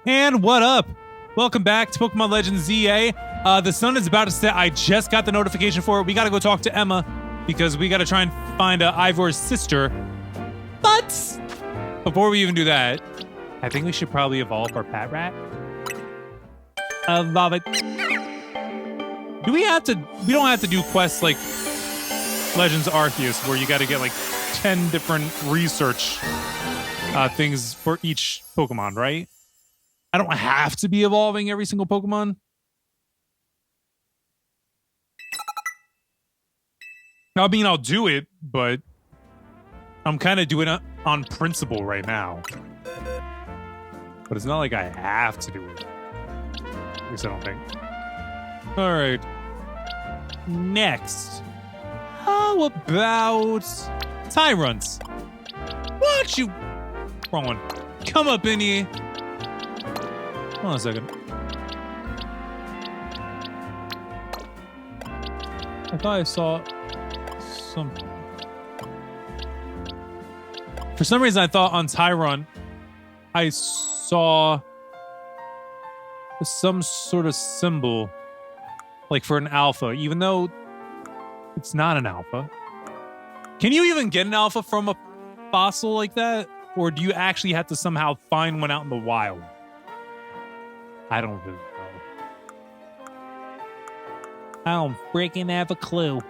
And what up? Welcome back to Pokemon Legends ZA. The sun is about to set. I just got the notification for it. We got to go talk to Emma because we got to try and find Ivor's sister. But before we even do that, I think we should probably evolve our Patrat. Love it. Do we have to? We don't have to do quests like Legends Arceus where you got to get like 10 different research things for each Pokemon, right? I don't have to be evolving every single Pokemon. I mean, I'll do it, but I'm kind of doing it on principle right now. But it's not like I have to do it. At least I don't think. All right. Next. How about Tyrants? Why don't you... Wrong one. Come up in here. Hold on a second. I thought I saw something. For some reason, I thought on Tyron, I saw some sort of symbol, like for an alpha, even though it's not an alpha. Can you even get an alpha from a fossil like that? Or do you actually have to somehow find one out in the wild? I don't really know. I don't freaking have a clue.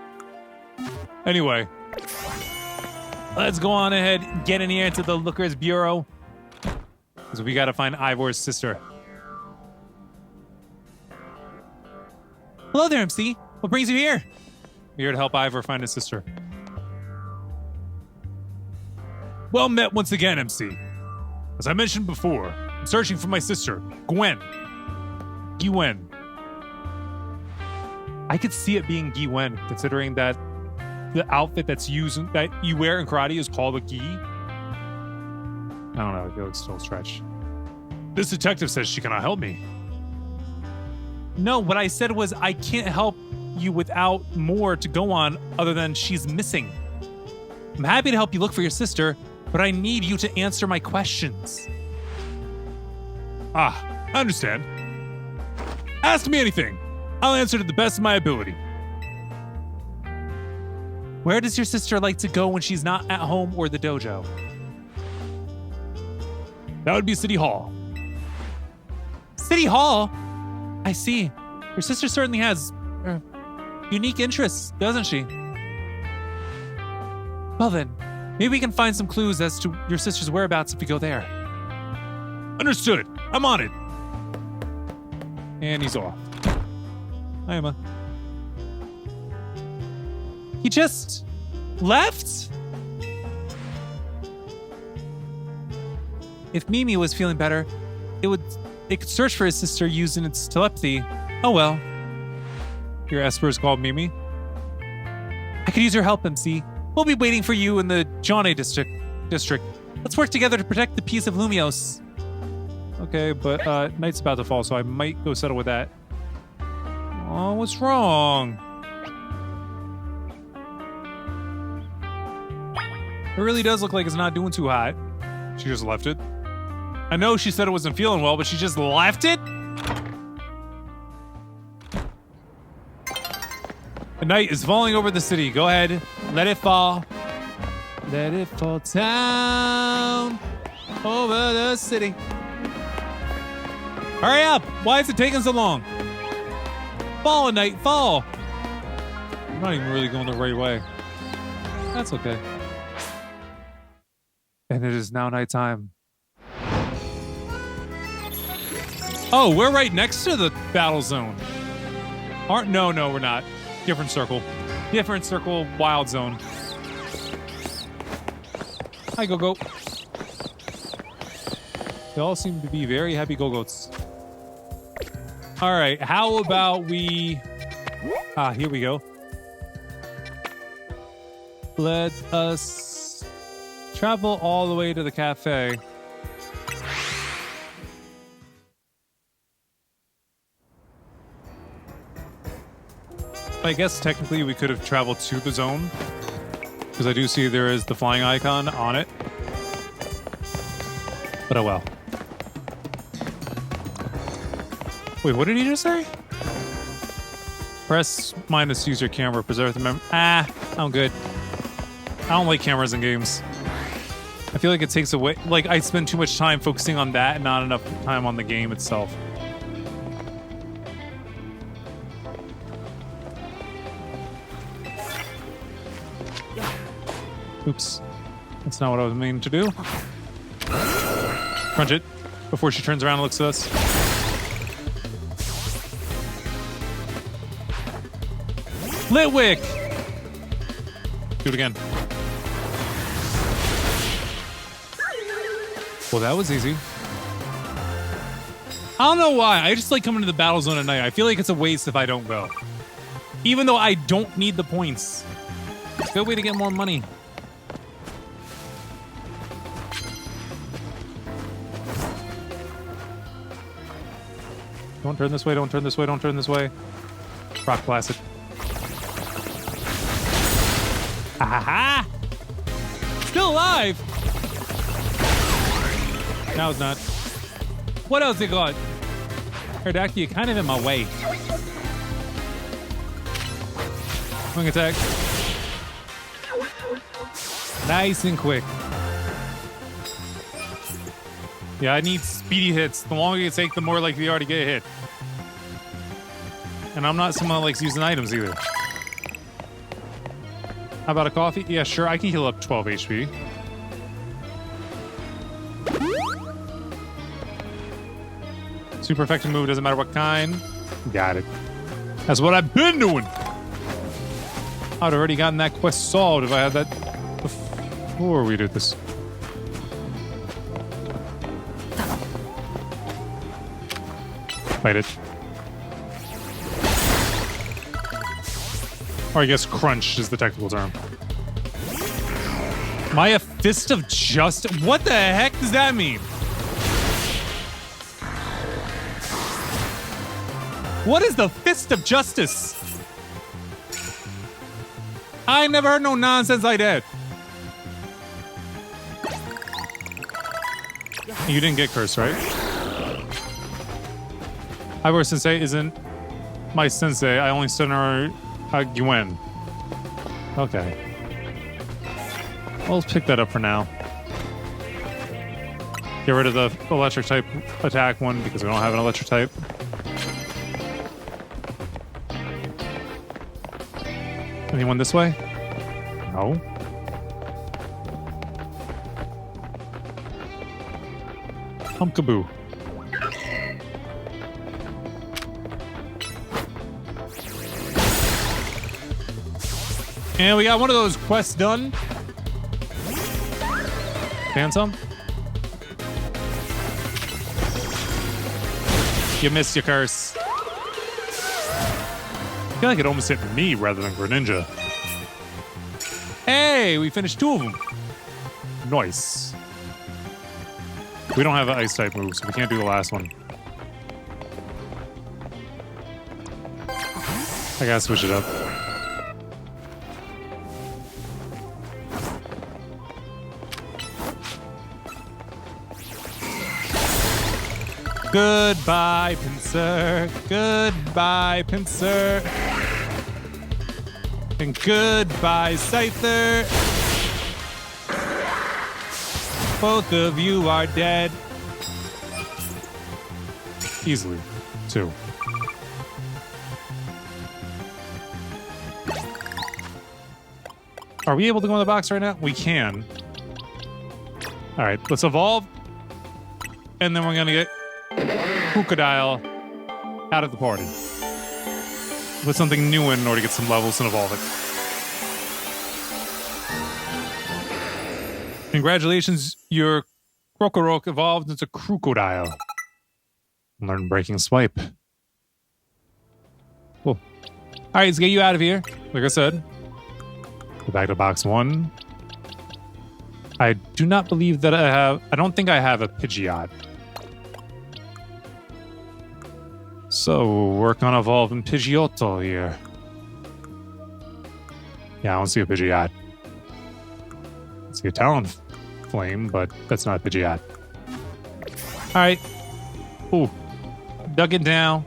Anyway, let's go on ahead and get in here to the Looker's Bureau. Because we got to find Ivor's sister. Hello there, MC. What brings you here? We're here to help Ivor find his sister. Well met once again, MC. As I mentioned before, I'm searching for my sister, Gwen. Gwen. I could see it being Gwen, considering that the outfit that you wear in karate is called a gi. I don't know, I feel like it's still a stretch. This detective says she cannot help me. No, what I said was I can't help you without more to go on other than she's missing. I'm happy to help you look for your sister, but I need you to answer my questions. I understand. Ask me anything. I'll answer to the best of my ability. Where does your sister like to go when she's not at home or the dojo? That would be City Hall. City Hall? I see. Your sister certainly has unique interests, doesn't she? Well then, maybe we can find some clues as to your sister's whereabouts if we go there. Understood. I'm on it. And he's off. Hi, Emma. He just left? If Mimi was feeling better, it could search for his sister using its telepathy. Oh well. Your Esper is called Mimi. I could use your help, MC. We'll be waiting for you in the Johnny district. Let's work together to protect the peace of Lumios. Okay, but night's about to fall, so I might go settle with that. Oh, what's wrong? It really does look like it's not doing too hot. She just left it. I know she said it wasn't feeling well, but she just left it? The night is falling over the city. Go ahead. Let it fall. Let it fall down over the city. Hurry up! Why is it taking so long? Fall, night, fall! I'm not even really going the right way. That's okay. And it is now nighttime. Oh, we're right next to the battle zone. No, we're not. Different circle. Different circle, wild zone. Hi, Go-Go. They all seem to be very happy Go-Goats. All right, how about we... here we go. Let us travel all the way to the cafe. I guess technically we could have traveled to the zone, because I do see there is the flying icon on it. But oh well. Wait, what did he just say? Press minus to use your camera. Preserve the memory. I'm good. I don't like cameras in games. I feel like it takes away... Like, I spend too much time focusing on that and not enough time on the game itself. Oops. That's not what I was meaning to do. Crunch it before she turns around and looks at us. Litwick! Do it again. Well, that was easy. I don't know why. I just like coming to the battle zone at night. I feel like it's a waste if I don't go. Even though I don't need the points. It's a good way to get more money. Don't turn this way, don't turn this way, don't turn this way. Rock Placid. Ha ha ha! Still alive! No, it's not. What else you got? Erdaki, you're kind of in my way. Swing attack. Nice and quick. Yeah, I need speedy hits. The longer you take, the more likely you are to get hit. And I'm not someone that likes using items either. How about a coffee? Yeah, sure. I can heal up 12 HP. Super effective move, doesn't matter what kind. Got it. That's what I've been doing. I'd already gotten that quest solved if I had that before we did this. Fight it. Or I guess crunch is the technical term. Maya Fist of Justice? What the heck does that mean? What is the Fist of Justice? I never heard no nonsense like that. You didn't get cursed, right? Ivor Sensei isn't my sensei. I only study her Gwen. Okay. Well, let's pick that up for now. Get rid of the electric type attack one because we don't have an electric type. Anyone this way? No. Pumpkaboo. And we got one of those quests done. Phantom? You missed your curse. I feel like it almost hit me rather than Greninja. Hey, we finished 2 of them. Nice. We don't have an ice type move, so we can't do the last one. I gotta switch it up. Goodbye, Pinsir. Goodbye, Pinsir. And goodbye, Scyther. Both of you are dead. Easily, too. Are we able to go in the box right now? We can. All right, let's evolve. And then we're going to get Crocodile out of the party. Put something new in order to get some levels and evolve it. Congratulations, your Krokorok evolved into Crocodile. Learn Breaking Swipe. Cool. Alright, let's get you out of here. Like I said. Go back to box 1. I do not believe that I don't think I have a Pidgeot. So, work on evolving Pidgeotto here. Yeah, I don't see a Pidgeot. I see a Talonflame, but that's not a Pidgeot. Alright. Ooh. Dug it down.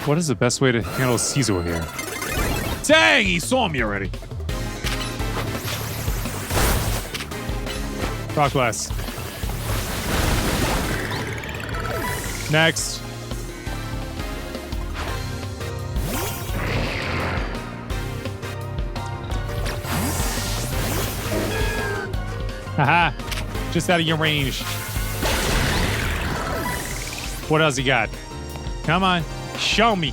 What is the best way to handle Caesar here? Dang, he saw me already. Rock blast. Next. Haha. Just out of your range. What else he got? Come on. Show me.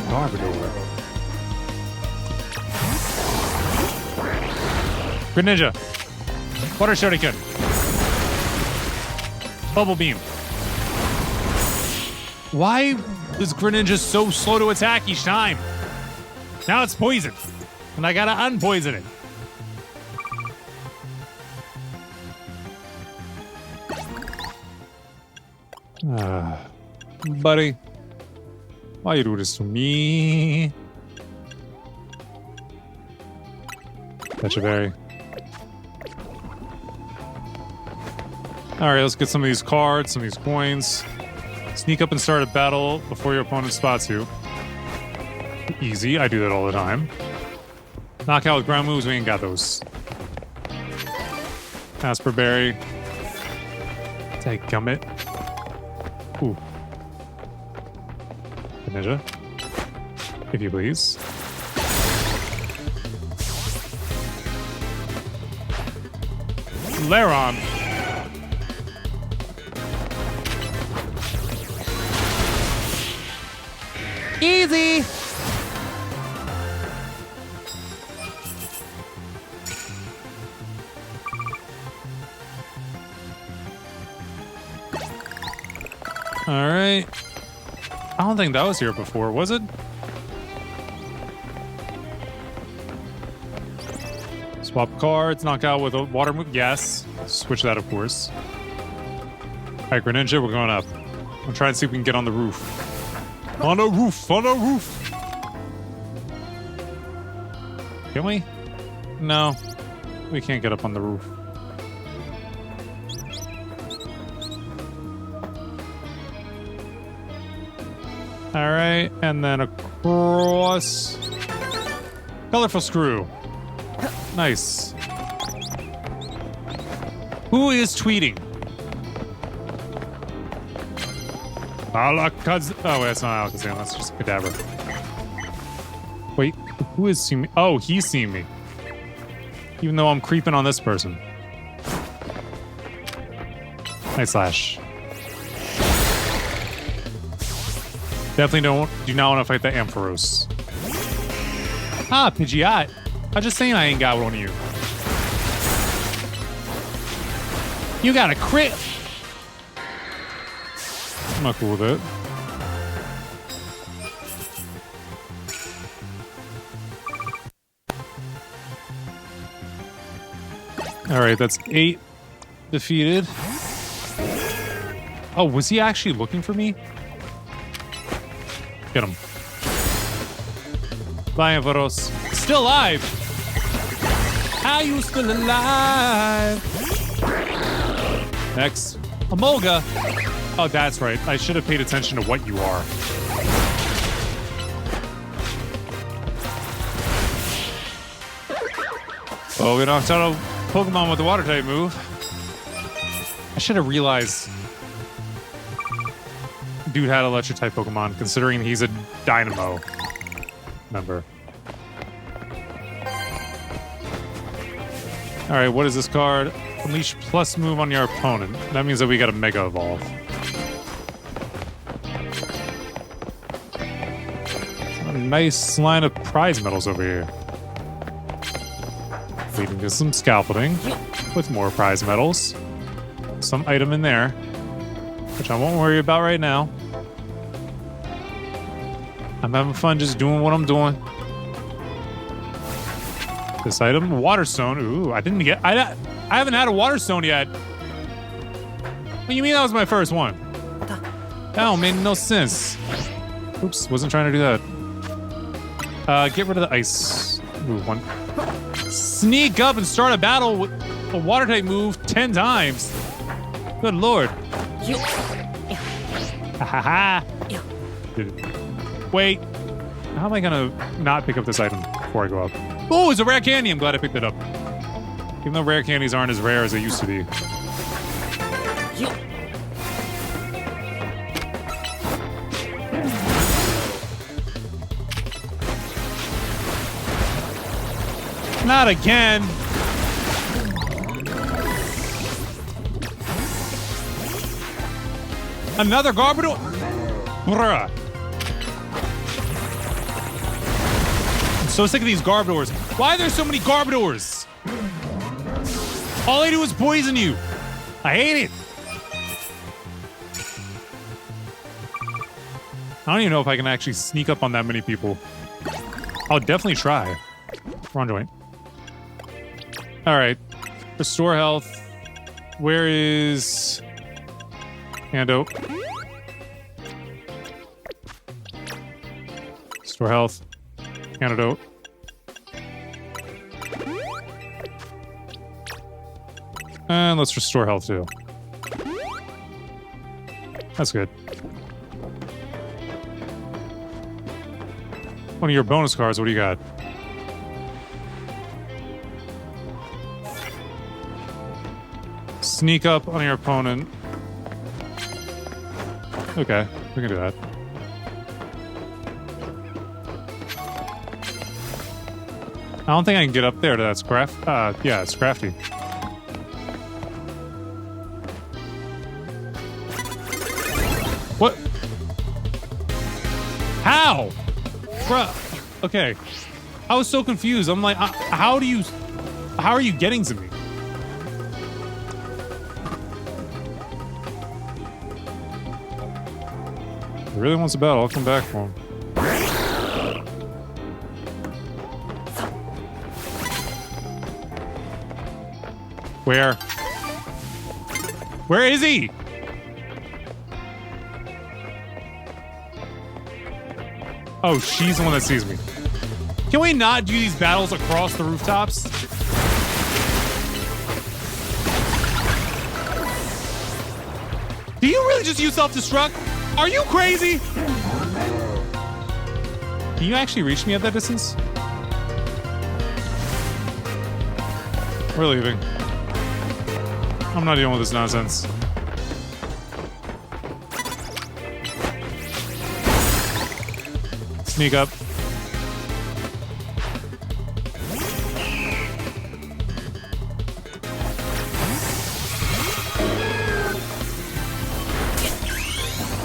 Garbador. Greninja. Water Shuriken. Bubble Beam. Why is Greninja so slow to attack each time? Now it's poison. And I gotta unpoison it. Buddy. Why you do this to me? Fetch a berry. Alright, let's get some of these cards, some of these coins. Sneak up and start a battle before your opponent spots you. Easy, I do that all the time. Knockout with ground moves, we ain't got those. Asper Berry. Dadgummit. Ooh. Ninja. If you please. Laron. Easy. All right. I don't think that was here before, was it? Swap cards, knock out with a water move. Yes. Switch that, of course. All right, Greninja, we're going up. I'm trying to see if we can get on the roof. On a roof! On a roof! Can we? No. We can't get up on the roof. All right, and then across. Colorful screw. Nice. Who is tweeting? Alakaz. Oh, wait, that's not Alakazam. That's just a cadaver. Wait, who is seeing me? Oh, he's seeing me. Even though I'm creeping on this person. Nice slash. Definitely do not want to fight the Ampharos. Ah, Pidgeot. I'm just saying I ain't got one of you. You got a crit. I'm not cool with it. Alright, that's 8 defeated. Oh, was he actually looking for me? Get him. Bye, Avaros. Still alive! How you still alive? Next. Emolga. Oh, that's right. I should have paid attention to what you are. Oh, we knocked out a Pokemon with the water type move. I should have realized dude had electric type Pokemon, considering he's a Dynamo member. Alright, what is this card? Unleash plus move on your opponent. That means that we got a Mega Evolve. A nice line of prize medals over here. Leading to some scalping with more prize medals. Some item in there, which I won't worry about right now. I'm having fun just doing what I'm doing. This item, Waterstone. Ooh, I didn't get. I haven't had a Waterstone yet. What do you mean that was my first one? That made no sense. Oops, wasn't trying to do that. Get rid of the ice. Ooh, one. Sneak up and start a battle with a water type move 10 times. Good lord. Ha ha ha. Wait. How am I gonna not pick up this item before I go up? Oh, it's a rare candy. I'm glad I picked it up. Even though rare candies aren't as rare as they used to be. Not again. Another Garbodor? Bruh. I'm so sick of these Garbodors. Why are there so many Garbodors? All they do is poison you. I hate it. I don't even know if I can actually sneak up on that many people. I'll definitely try. Wrong joint. Alright. Restore health. Where is... Antidote. Restore health. Antidote. And let's restore health too. That's good. One of your bonus cards, what do you got? Sneak up on your opponent. Okay, we can do that. I don't think I can get up there to that craft. Yeah, it's crafty. What? How? Bruh. Okay. I was so confused. I'm like, how are you getting to me? If he really wants a battle, I'll come back for him. Where? Where is he? Oh, she's the one that sees me. Can we not do these battles across the rooftops? Do you really just use self-destruct? Are you crazy? Can you actually reach me at that distance? We're leaving. I'm not dealing with this nonsense. Sneak up.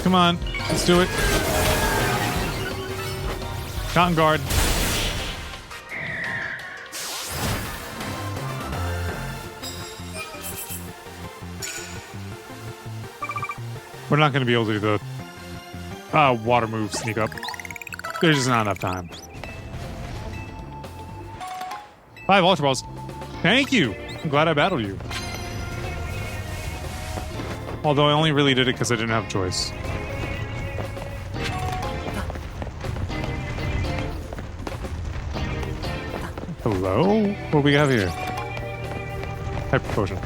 Come on, let's do it. Cotton guard. We're not going to be able to do the water move sneak up. There's just not enough time. 5 Ultra Balls. Thank you. I'm glad I battled you. Although I only really did it because I didn't have a choice. Hello? What do we have here? Hyper Potion.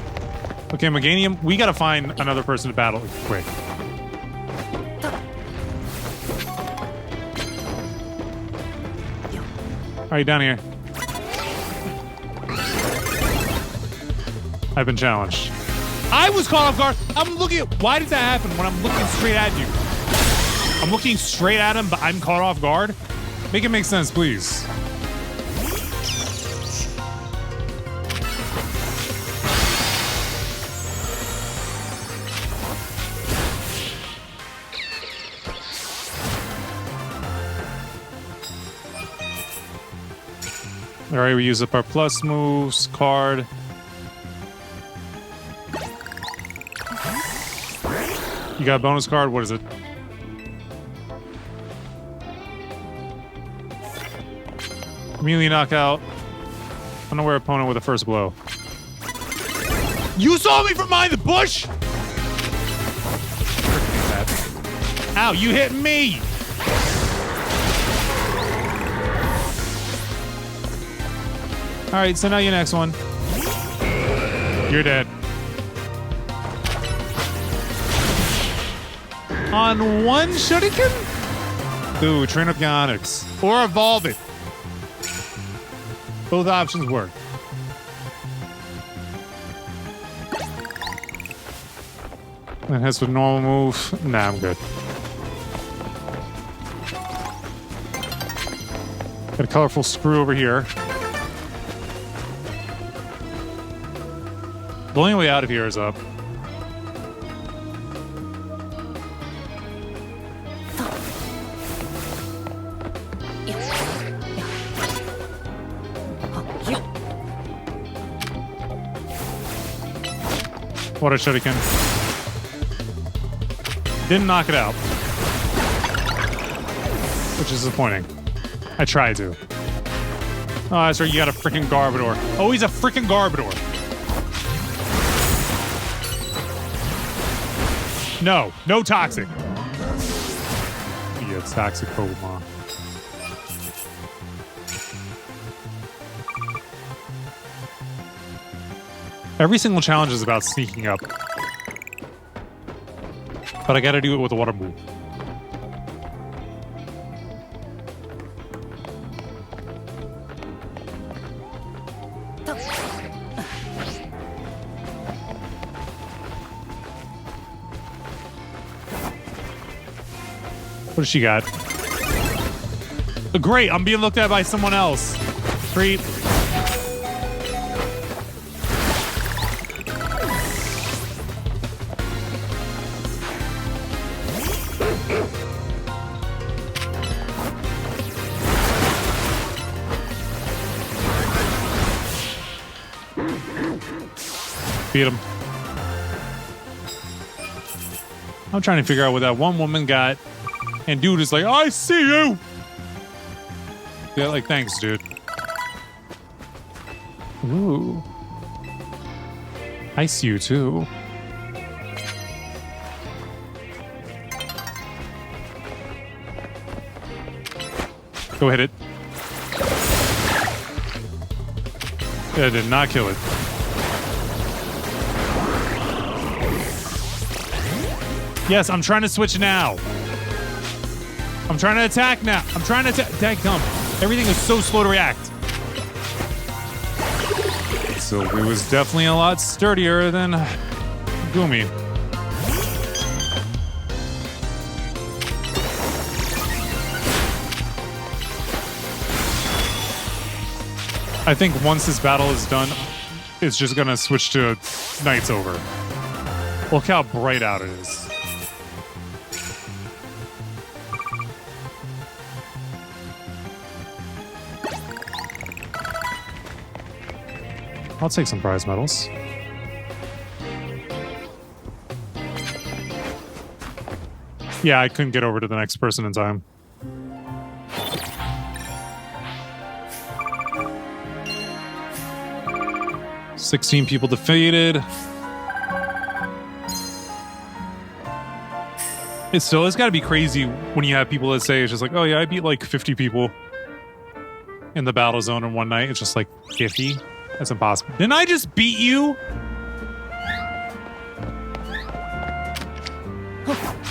Okay, Meganium, we gotta find another person to battle quick. Alright, down here. I've been challenged. I was caught off guard. I'm looking at... Why does that happen when I'm looking straight at you? I'm looking straight at him, but I'm caught off guard? Make it make sense, please. Alright, we use up our plus moves, card. You got a bonus card? What is it? Immediately knock out unaware opponent with a first blow. You saw me from behind the bush? Ow, you hit me! Alright, so now your next one. You're dead. On one shuriken? Ooh, train up Yonix. Or evolve it. Both options work. That hits with normal move. Nah, I'm good. Got a colorful screw over here. The only way out of here is up. Water shuriken. Didn't knock it out. Which is disappointing. I tried to. Oh, that's right. You got a freaking Garbodor. Oh, he's a freaking Garbodor. No. No toxic. Yeah, it's toxic Pokemon. Every single challenge is about sneaking up. But I gotta do it with a water move. What does she got? Oh, great, I'm being looked at by someone else. Creep. Beat him. I'm trying to figure out what that one woman got. And dude is like, I see you! Yeah, like, thanks, dude. Ooh. I see you, too. Go hit it. Yeah, did not kill it. Yes, I'm trying to switch now. I'm trying to attack now. I'm trying to attack. Dadgum. Everything is so slow to react. So it was definitely a lot sturdier than Gumi. I think once this battle is done, it's just gonna switch to Night's Over. Look how bright out it is. I'll take some prize medals. Yeah, I couldn't get over to the next person in time. "16 people defeated." It's got to be crazy when you have people that say it's just like, oh yeah, I beat like 50 people in the battle zone in one night. It's just like 50. That's impossible. Didn't I just beat you?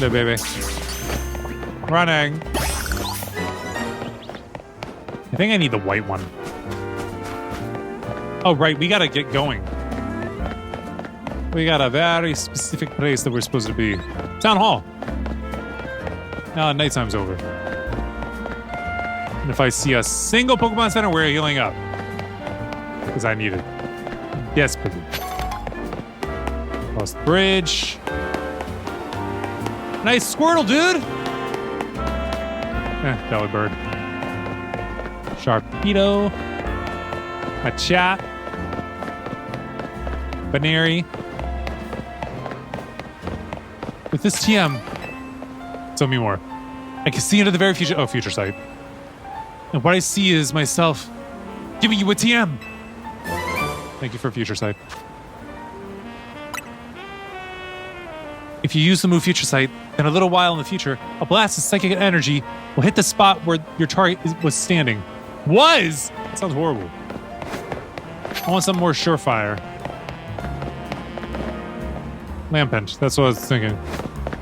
No, baby. Running. I think I need the white one. Oh, right. We got to get going. We got a very specific place that we're supposed to be. Town Hall. Now nighttime's over. And if I see a single Pokemon Center, we're healing up. Because I need it. Desperately. Cross the bridge. Nice Squirtle, dude! Delibird. Sharpedo. Machat. Baneri. With this TM, tell me more. I can see into the very future. Oh, future sight. And what I see is myself giving you a TM. Thank you for future sight. If you use the move Future Sight, then a little while in the future, a blast of psychic energy will hit the spot where your target was standing. Was? That sounds horrible. I want something more surefire. Lampent. That's what I was thinking.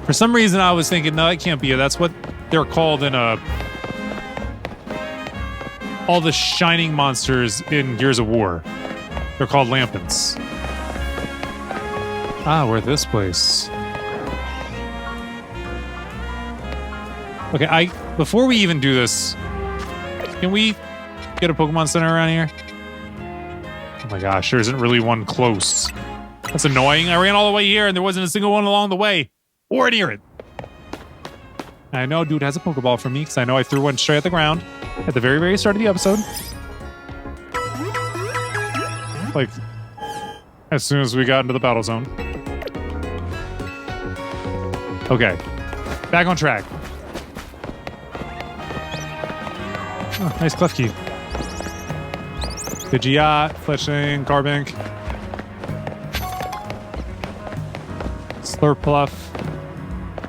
For some reason, I was thinking, no, it can't be it. That's what they're called in all the shining monsters in Gears of War. They're called lampants. Ah, we're at this place. Okay, before we even do this, can we get a Pokemon Center around here? Oh my gosh, there isn't really one close. That's annoying. I ran all the way here and there wasn't a single one along the way. Or near it. I know dude has a Pokeball for me because I know I threw one straight at the ground at the very, very start of the episode. Like, as soon as we got into the battle zone. Okay. Back on track. Oh, nice Klefki. Pidgeot, Fletchling, Carbink. Slurpluff.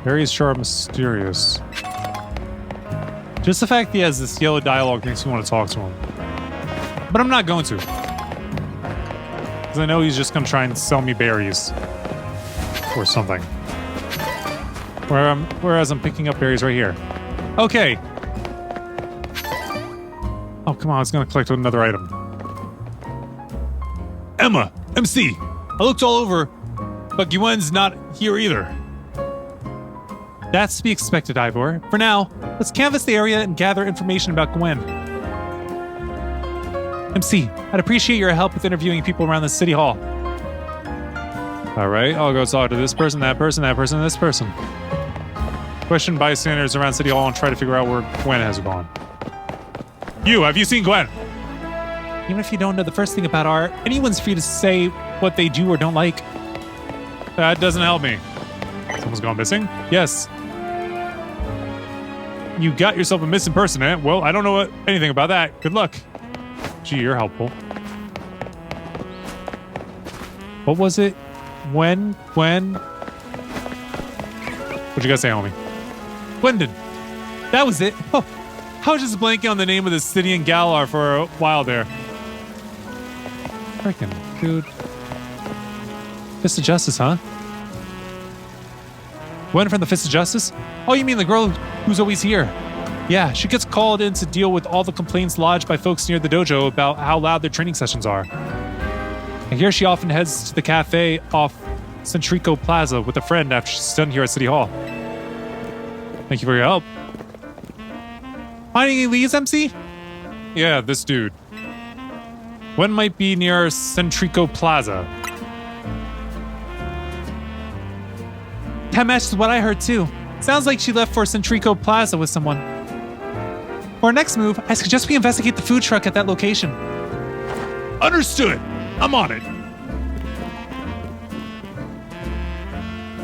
Very sharp, mysterious. Just the fact that he has this yellow dialogue makes me want to talk to him. But I'm not going to. Because I know he's just going to try and sell me berries. Or something. Whereas I'm picking up berries right here. Okay. Oh, come on. I was going to collect another item. Emma! MC! I looked all over, but Gwen's not here either. That's to be expected, Ivor. For now, let's canvass the area and gather information about Gwen. MC, I'd appreciate your help with interviewing people around the city hall. All right, I'll go talk to this person, that person, that person, and this person. Question bystanders around city hall and try to figure out where Gwen has gone. Have you seen Gwen? Even if you don't know the first thing about art, anyone's free to say what they do or don't like. That doesn't help me. Someone's gone missing? Yes. You got yourself a missing person, eh? Well, I don't know anything about that. Good luck. Gee, you're helpful. What was it? When? What'd you guys say, homie? Gwendon. That was it. Oh, I was just blanking on the name of the city in Galar for a while there. Freaking dude. Fist of Justice, huh? Gwen from the Fist of Justice? Oh, you mean the girl who's always here? Yeah, she gets called in to deal with all the complaints lodged by folks near the dojo about how loud their training sessions are. I hear she often heads to the cafe off Centrico Plaza with a friend after she's done here at City Hall. Thank you for your help. Finding any leads, MC? Yeah, this dude. Gwen might be near Centrico Plaza. That matches what I heard too. Sounds like she left for Centrico Plaza with someone. For our next move, I suggest we investigate the food truck at that location. Understood. I'm on it.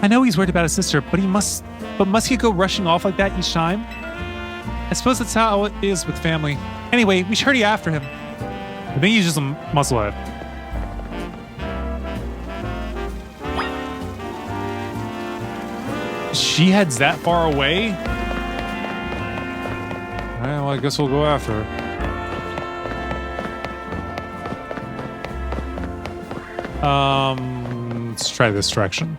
I know he's worried about his sister, but must he go rushing off like that each time? I suppose that's how it is with family. Anyway, we should hurry after him. I think he's just a musclehead. She heads that far away? Well, I guess we'll go after her. Let's try this direction.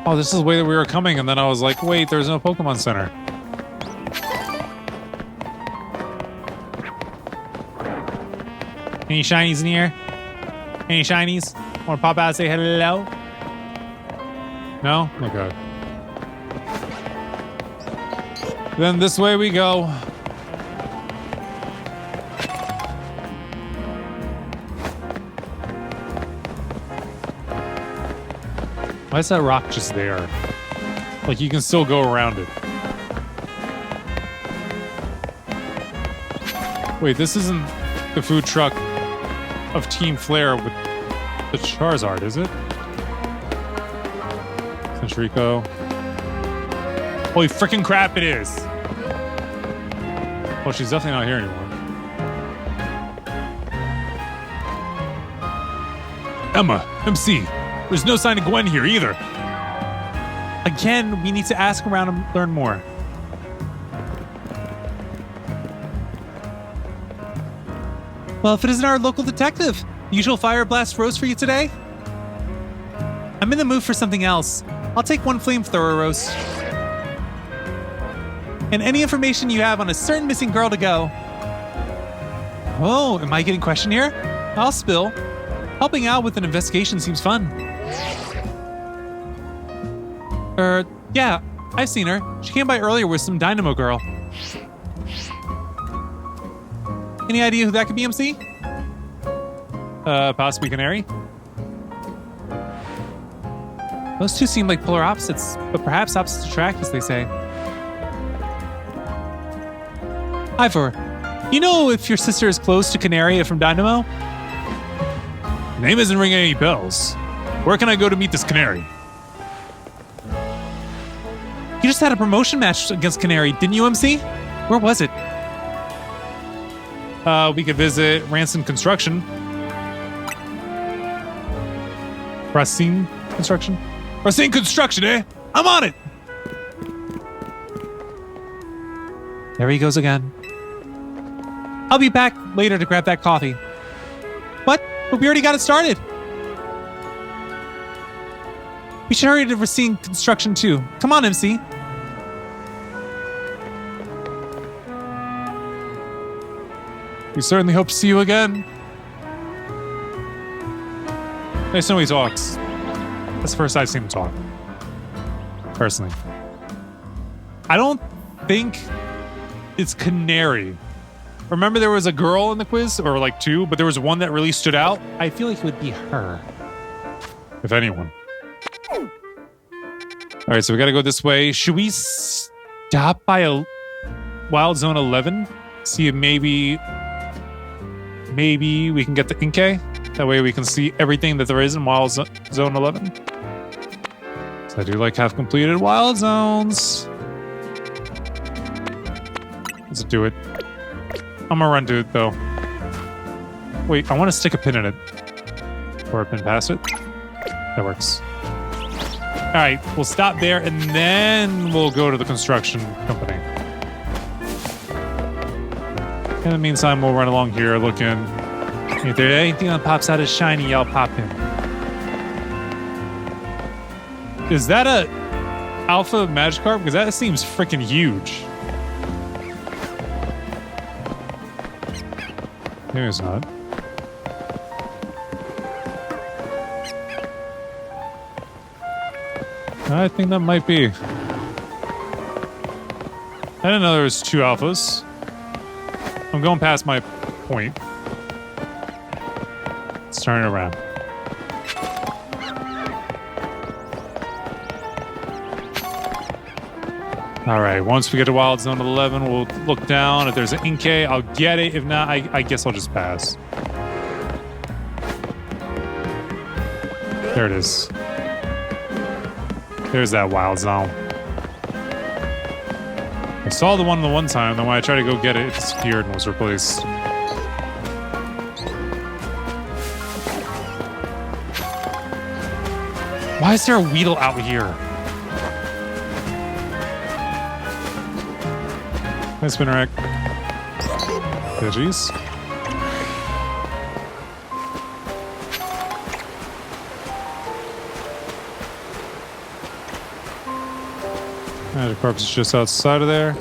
Oh, this is the way that we were coming, and then I was like, wait, there's no Pokemon Center. Any shinies in here? Any shinies? Want to pop out and say hello? No? Okay. Then this way we go. Why is that rock just there? Like, you can still go around it. Wait, this isn't the food truck of Team Flare with the Charizard, is it? Centrico. Holy freaking crap, it is! Well, she's definitely not here anymore. Emma, MC, there's no sign of Gwen here either. Again, we need to ask around and learn more. Well, if it isn't our local detective, usual fire blast roast for you today? I'm in the mood for something else. I'll take one flamethrower roast. And any information you have on a certain missing girl to go. Oh, am I getting questioned here? I'll spill. Helping out with an investigation seems fun. Yeah, I've seen her. She came by earlier with some Dynamo girl. Any idea who that could be, MC? Possibly Canary. Those two seem like polar opposites, but perhaps opposites attract, as they say. Ivor, you know if your sister is close to Canary from Dynamo? Name isn't ringing any bells. Where can I go to meet this Canary? You just had a promotion match against Canary, didn't you, MC? Where was it? We could visit Ransom Construction. Racine Construction? Racine Construction, eh? I'm on it! There he goes again. I'll be back later to grab that coffee. What? But we already got it started. We should hurry to Racine Construction too. Come on, MC. We certainly hope to see you again. Nice to know he talks. That's the first I've seen him talk. Personally. I don't think it's Canary. Remember there was a girl in the quiz, or like two, but there was one that really stood out? I feel like it would be her. If anyone. All right, so we got to go this way. Should we stop by a Wild Zone 11? See if maybe we can get the Inkay? That way we can see everything that there is in Wild Zone 11. So I do like half completed Wild Zones. Let's do it. I'm gonna run to it though. Wait, I want to stick a pin in it. Or a pin past it. That works. Alright, we'll stop there and then we'll go to the construction company. In the meantime, we'll run along here looking. If there's anything that pops out as shiny, I'll pop in. Is that a Alpha Magikarp? Because that seems freaking huge. Maybe it's not. I think that might be. I didn't know there was two alphas. I'm going past my point. Let's turn it around. Alright, once we get to Wild Zone 11, we'll look down. If there's an Inkay, I'll get it. If not, I guess I'll just pass. There it is. There's that Wild Zone. I saw the one time, then when I tried to go get it, it disappeared and was replaced. Why is there a Weedle out here? Nice Spinarak. Veggies. Magikarp is just outside of there.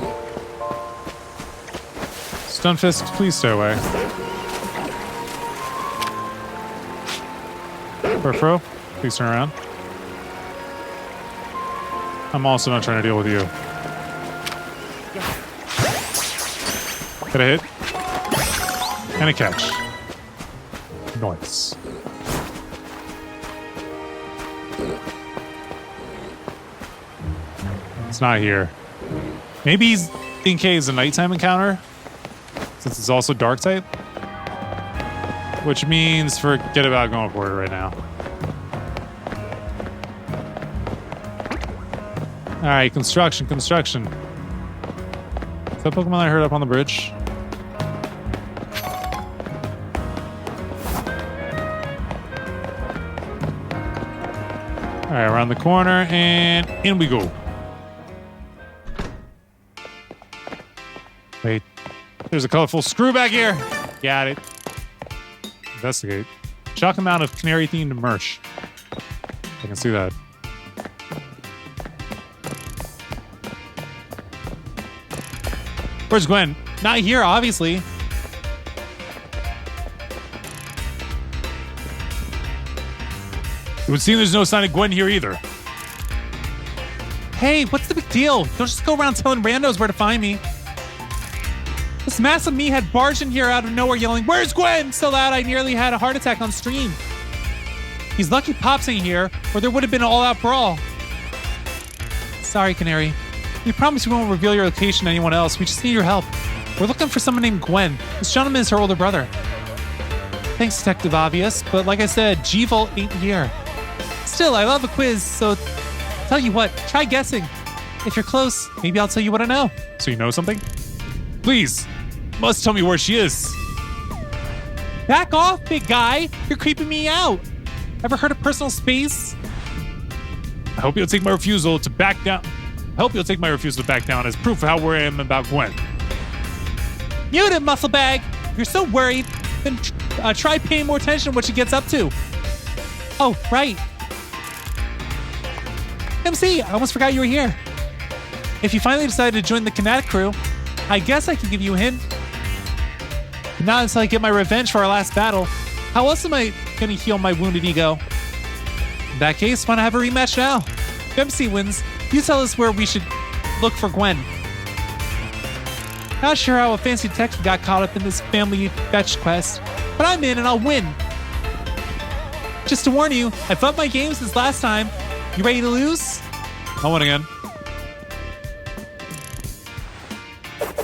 Stunfisk, please stay away. Furfro, please turn around. I'm also not trying to deal with you. Get a hit. And a catch. Nice. It's not here. Maybe Inkay is a nighttime encounter, since it's also dark type. Which means forget about going for it right now. Alright, construction. Is that Pokemon I heard up on the bridge? Alright, around the corner, and in we go. Wait, there's a colorful screw back here. Got it. Investigate. Shock amount of canary-themed merch. I can see that. Where's Gwen? Not here, obviously. It would seem there's no sign of Gwen here either. Hey, what's the big deal? Don't just go around telling randos where to find me. This massive meathead barged in here out of nowhere yelling, "Where's Gwen?" so loud I nearly had a heart attack on stream. He's lucky Pops ain't here, or there would have been an all-out brawl. Sorry, Canary. We promise we won't reveal your location to anyone else. We just need your help. We're looking for someone named Gwen. This gentleman is her older brother. Thanks, Detective Obvious, but like I said, G-Volt ain't here. Still, I love a quiz, so tell you what, try guessing. If you're close, maybe I'll tell you what I know. So you know something? Please, must tell me where she is. Back off, big guy. You're creeping me out. Ever heard of personal space? I hope you'll take my refusal to back down. As proof of how worried I am about Gwen. Mute it, muscle bag. If you're so worried, then try paying more attention to what she gets up to. Oh, right. MC, I almost forgot you were here. If you finally decided to join the Kinetic crew, I guess I can give you a hint. But not until I get my revenge for our last battle. How else am I going to heal my wounded ego? In that case, why not have a rematch now? If MC wins, you tell us where we should look for Gwen. Not sure how a fancy detective got caught up in this family fetch quest, but I'm in and I'll win. Just to warn you, I've upped my game since last time. You ready to lose? I'll win again.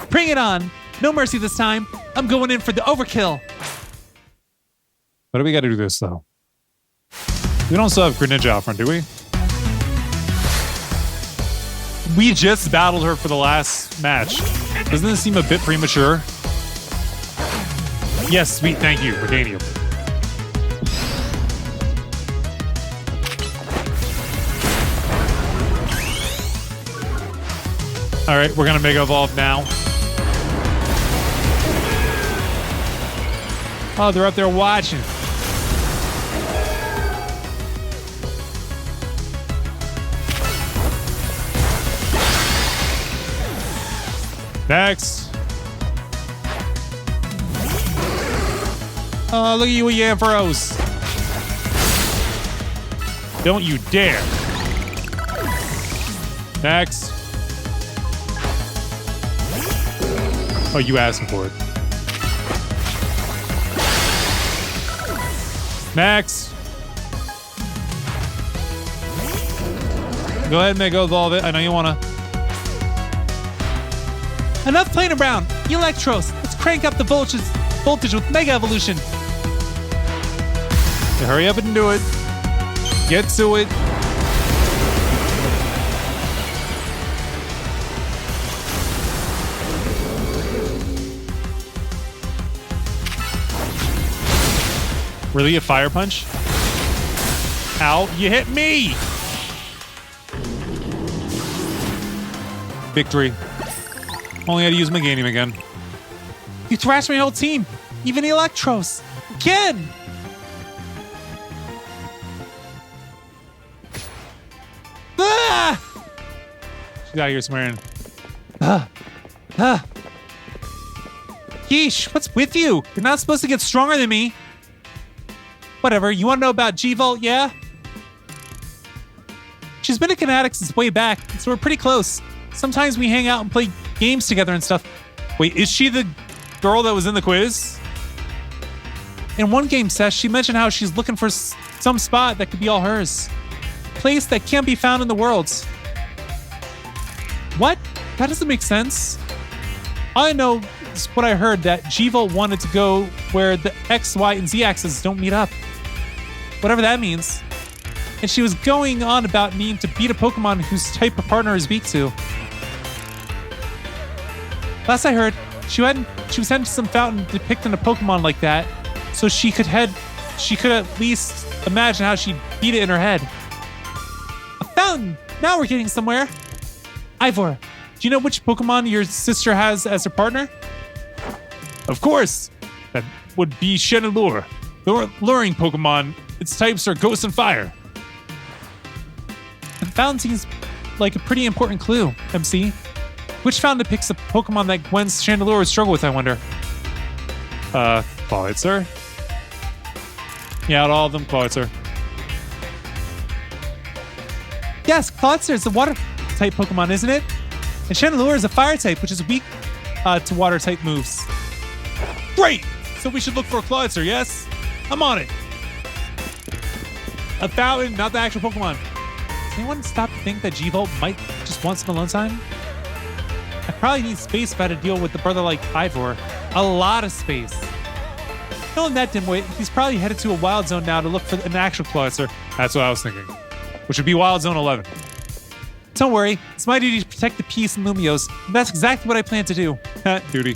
Bring it on. No mercy this time. I'm going in for the overkill. Why do we got to do this, though? We don't still have Greninja out front, do we? We just battled her for the last match. Doesn't this seem a bit premature? Yes, sweet, thank you, Redanium. Alright, we're gonna Mega Evolve now. Oh, they're up there watching. Next. Oh, look at you, Ampharos. Don't you dare. Next. Oh, you asking for it. Next. Go ahead and Mega Evolve it. I know you wanna. Enough playing around. Electros, let's crank up the voltage with Mega Evolution. So hurry up and do it. Get to it. Really, a Fire Punch? Ow, you hit me! Victory. Only had to use Meganium again. You thrashed my whole team, even Electros. Again! Ah! She's out here swearing. Yeesh, what's with you? You're not supposed to get stronger than me. Whatever, you want to know about G-Volt, yeah? She's been a Kinetic since way back, so we're pretty close. Sometimes we hang out and play games together and stuff. Wait, is she the girl that was in the quiz? In one game session, she mentioned how she's looking for some spot that could be all hers. Place that can't be found in the worlds. What? That doesn't make sense. All I know is what I heard, that G-Volt wanted to go where the X, Y, and Z axes don't meet up. Whatever that means. And she was going on about needing to beat a Pokemon whose type of partner is weak to. Last I heard, she was heading to some fountain depicting a Pokemon like that, so she could at least imagine how she'd beat it in her head. A fountain! Now we're getting somewhere. Ivor, do you know which Pokemon your sister has as her partner? Of course! That would be Chandelure. The luring Pokemon. Its types are Ghost and Fire. The fountain seems like a pretty important clue, MC. Which fountain depicts the Pokemon that Gwen's Chandelure would struggle with, I wonder? Clawitzer. Yeah, all of them, Clawitzer. Yes, Clawitzer is a water-type Pokemon, isn't it? And Chandelure is a fire-type, which is weak to water-type moves. Great! So we should look for a Clawitzer, yes? I'm on it. A fountain, not the actual Pokemon. Does anyone stop to think that G-Volt might just want some alone time? I probably need space if I had to deal with a brother like Ivor. A lot of space. Knowing that dimwit, he's probably headed to a wild zone now to look for an actual Clawitzer. That's what I was thinking. Which would be Wild Zone 11. Don't worry, it's my duty to protect the peace in Lumiose. And that's exactly what I plan to do. Duty.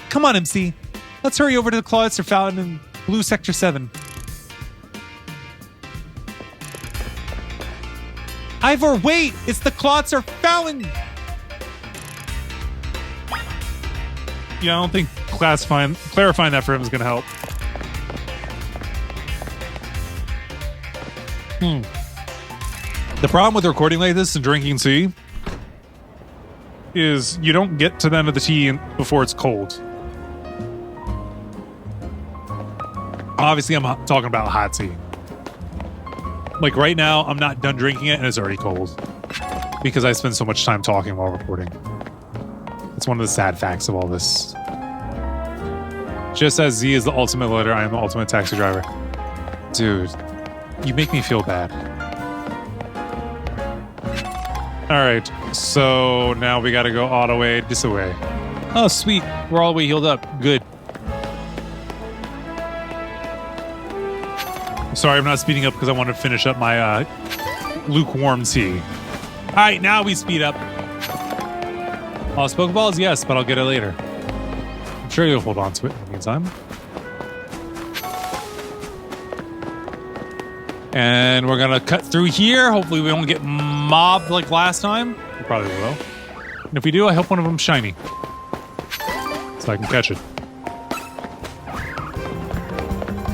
Come on, MC. Let's hurry over to the Clawitzer fountain in Blue Sector 7. Ivor, wait! It's the Clawitzer fountain! Yeah, I don't think clarifying that for him is going to help. The problem with recording like this and drinking tea is you don't get to the end of the tea before it's cold. Obviously, I'm talking about hot tea. Like right now, I'm not done drinking it and it's already cold because I spend so much time talking while recording. It's one of the sad facts of all this. Just as Z is the ultimate loader, I am the ultimate taxi driver. Dude, you make me feel bad. Alright, so now we gotta go all the way this way. Oh, sweet. We're all the way healed up. Good. Sorry, I'm not speeding up because I want to finish up my lukewarm tea. Alright, now we speed up. Lost Pokeballs? Yes, but I'll get it later. I'm sure you'll hold on to it in the meantime. And we're gonna cut through here. Hopefully we don't get mobbed like last time. We probably will. And if we do, I hope one of them's shiny. So I can catch it.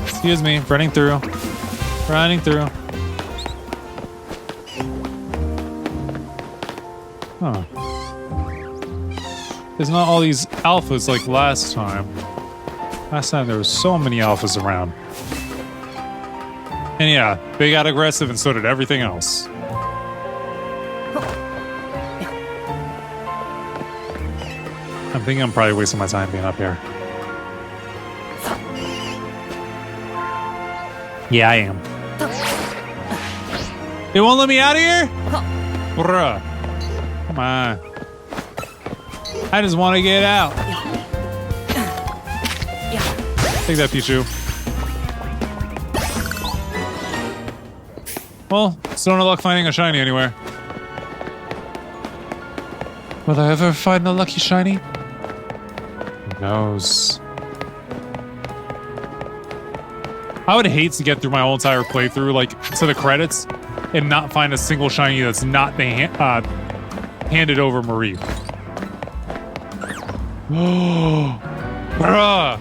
Excuse me, running through. Running through. Huh. There's not all these alphas like last time. Last time there were so many alphas around. And yeah, they got aggressive and so did everything else. I'm thinking I'm probably wasting my time being up here. Yeah, I am. They won't let me out of here? Bruh. Come on. I just want to get out. Take that, Pichu. Well, still no luck finding a shiny anywhere. Will I ever find a lucky shiny? Who knows? I would hate to get through my whole entire playthrough, like, to the credits, and not find a single shiny that's not the handed over Marie. Oh, bruh!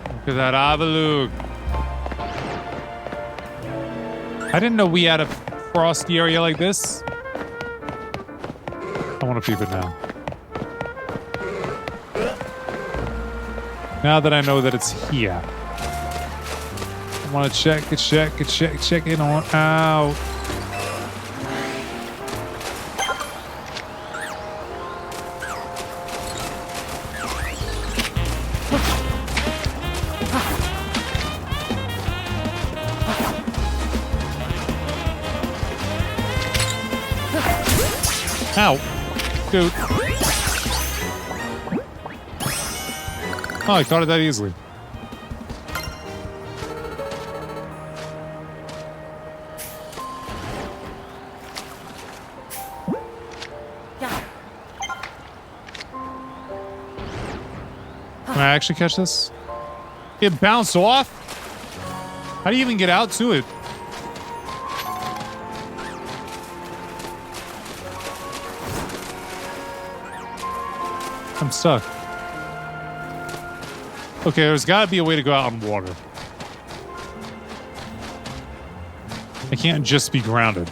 Look at that Avalugg. I didn't know we had a frosty area like this. I want to peep it now. Now that I know that it's here. I want to check it on out. Ow. Dude. Oh, I caught it that easily. Can I actually catch this? It bounced off? How do you even get out to it? I'm stuck. Okay, there's got to be a way to go out on water. I can't just be grounded.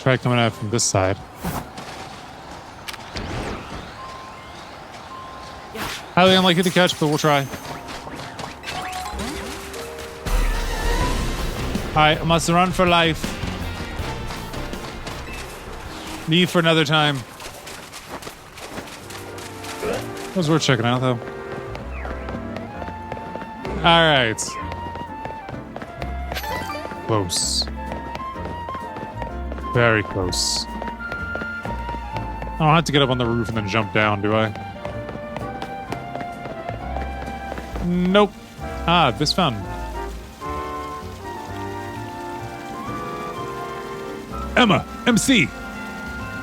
Try coming out from this side. Highly unlikely to catch, but we'll try. I must run for life. Leave for another time. That was worth checking out, though. Alright. Close. Very close. I don't have to get up on the roof and then jump down, do I? Nope. Ah, this fountain. Emma, MC.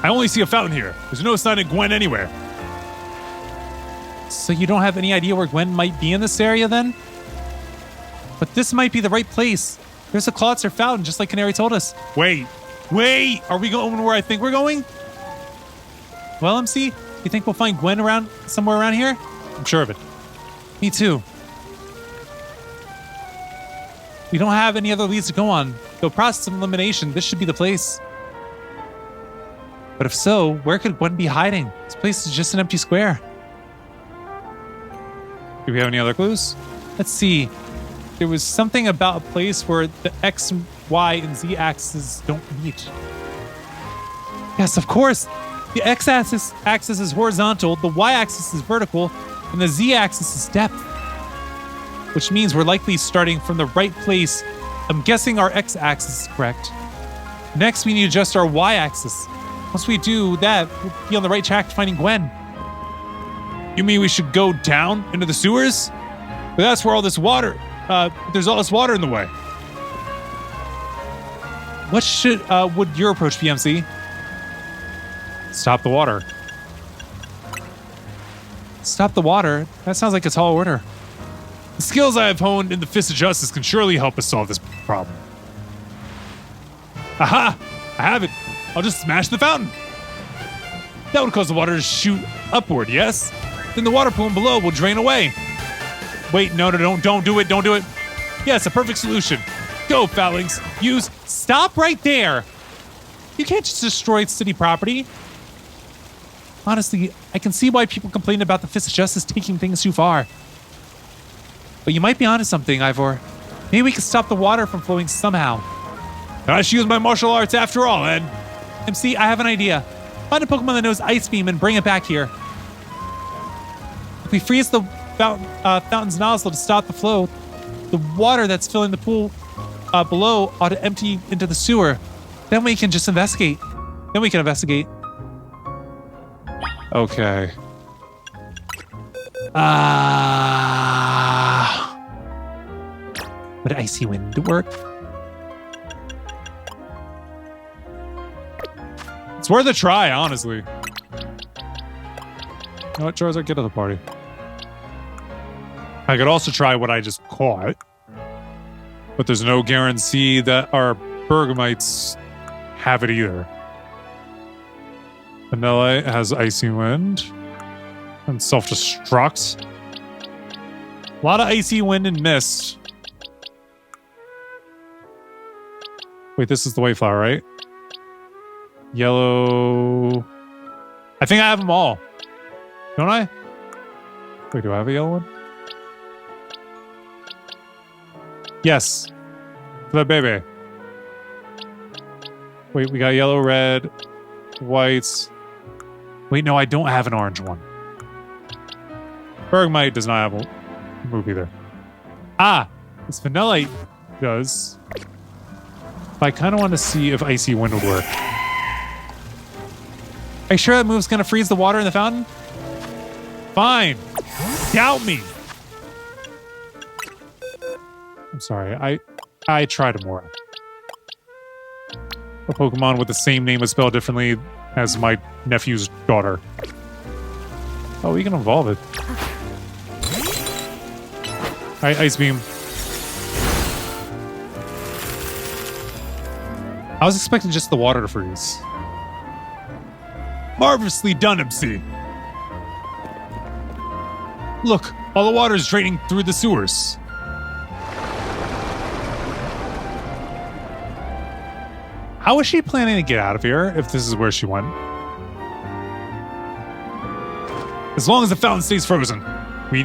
I only see a fountain here. There's no sign of Gwen anywhere. So you don't have any idea where Gwen might be in this area then? But this might be the right place. There's a Clawitzer fountain, just like Canary told us. Wait. Are we going where I think we're going? Well, MC, you think we'll find Gwen around somewhere around here? I'm sure of it. Me too. We don't have any other leads to go on. Though process of elimination, this should be the place. But if so, where could Gwen be hiding? This place is just an empty square. Do we have any other clues? Let's see. There was something about a place where the X, Y, and Z axes don't meet. Yes, of course. The X-axis is horizontal, the Y-axis is vertical, and the Z-axis is depth. Which means we're likely starting from the right place. I'm guessing our X-axis is correct. Next, we need to adjust our Y-axis. Once we do that, we'll be on the right track to finding Gwen. You mean we should go down into the sewers? But that's where all this water... there's all this water in the way. What would your approach be, MC? Stop the water. Stop the water? That sounds like a tall order. The skills I have honed in the Fist of Justice can surely help us solve this problem. Aha! I have it. I'll just smash the fountain. That would cause the water to shoot upward, yes? Then the water pool below will drain away. Wait, no, don't do it. Yes, a perfect solution. Go, Foulings. Use... Stop right there! You can't just destroy city property. Honestly, I can see why people complain about the Fist of Justice taking things too far. But you might be onto something, Ivor. Maybe we can stop the water from flowing somehow. I should use my martial arts after all, Ed. MC, I have an idea. Find a Pokemon that knows Ice Beam and bring it back here. If we freeze the fountain's nozzle to stop the flow, the water that's filling the pool below ought to empty into the sewer. Then we can just investigate. Okay. Would Icy Wind work? It's worth a try, honestly. You know what, Charizard? Get to the party. I could also try what I just caught. But there's no guarantee that our Bergamites have it either. Vanilla has Icy Wind. And Self-Destruct. A lot of Icy Wind and Mist. Wait, this is the Wayflower, right? Yellow... I think I have them all. Don't I? Wait, do I have a yellow one? Yes. For the baby. Wait, we got yellow, red, white. Wait, no, I don't have an orange one. Bergmite does not have a move either. Ah! This Vanillite does. I kind of want to see if Icy Wind would work. Are you sure that move's going to freeze the water in the fountain? Fine. Doubt me. I'm sorry. I tried more. A Pokemon with the same name is spelled differently as my nephew's daughter. Oh, we can evolve it. Alright, Ice Beam. I was expecting just the water to freeze. Marvelously done, MC. Look, all the water is draining through the sewers. How is she planning to get out of here if this is where she went? As long as the fountain stays frozen, we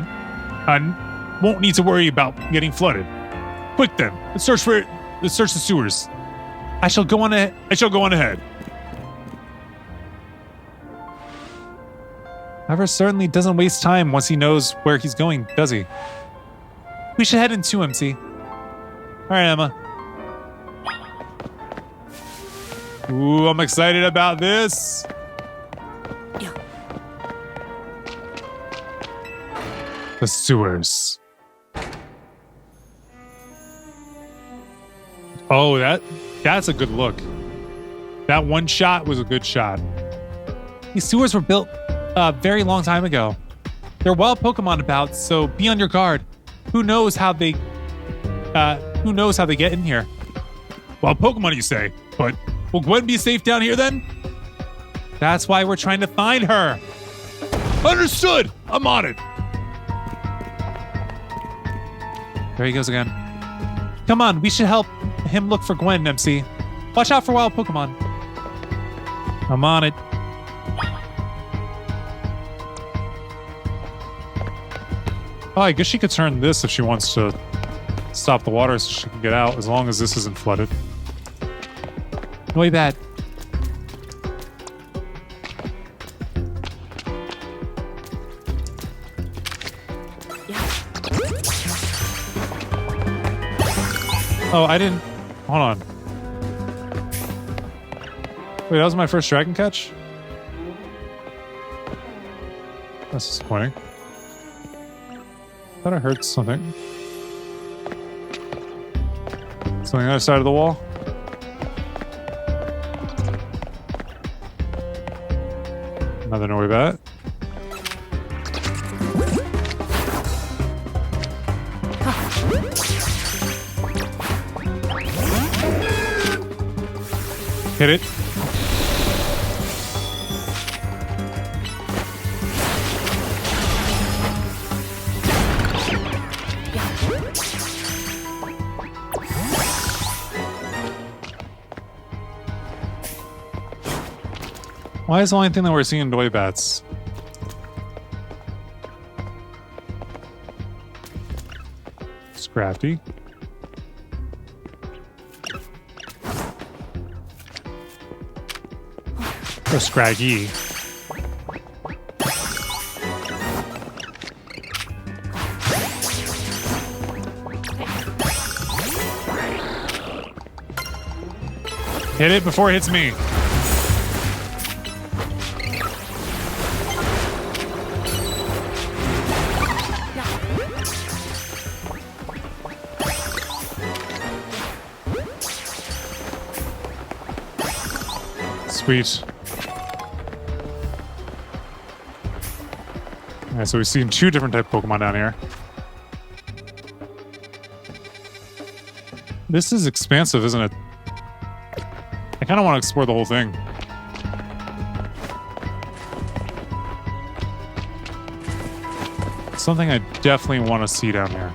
won't need to worry about getting flooded. Quick then, let's search the sewers. I shall go on ahead. Ivor certainly doesn't waste time once he knows where he's going, does he? We should head in too, MC. All right, Emma. Ooh, I'm excited about this. Yeah. The sewers. Oh, that's a good look. That one shot was a good shot. These sewers were built a very long time ago. There are wild Pokemon about, so be on your guard. Who knows how they get in here? Wild Pokemon, you say? But will Gwen be safe down here then? That's why we're trying to find her. Understood. I'm on it. There he goes again. Come on, we should help him look for Gwen, MC. Watch out for wild Pokemon. I'm on it. Oh, I guess she could turn this if she wants to stop the water so she can get out, as long as this isn't flooded. Way bad. Oh, I didn't... Hold on. Wait, that was my first dragon catch? That's disappointing. I thought I heard something. Something on the other side of the wall? Another Nori bat. Hit it. Why is the only thing that we're seeing Doi bats? Scrafty. Or Scraggy. Hit it before it hits me. Sweet. Alright, so we've seen two different type Pokemon down here. This is expansive, isn't it? I kind of want to explore the whole thing. Something I definitely want to see down here.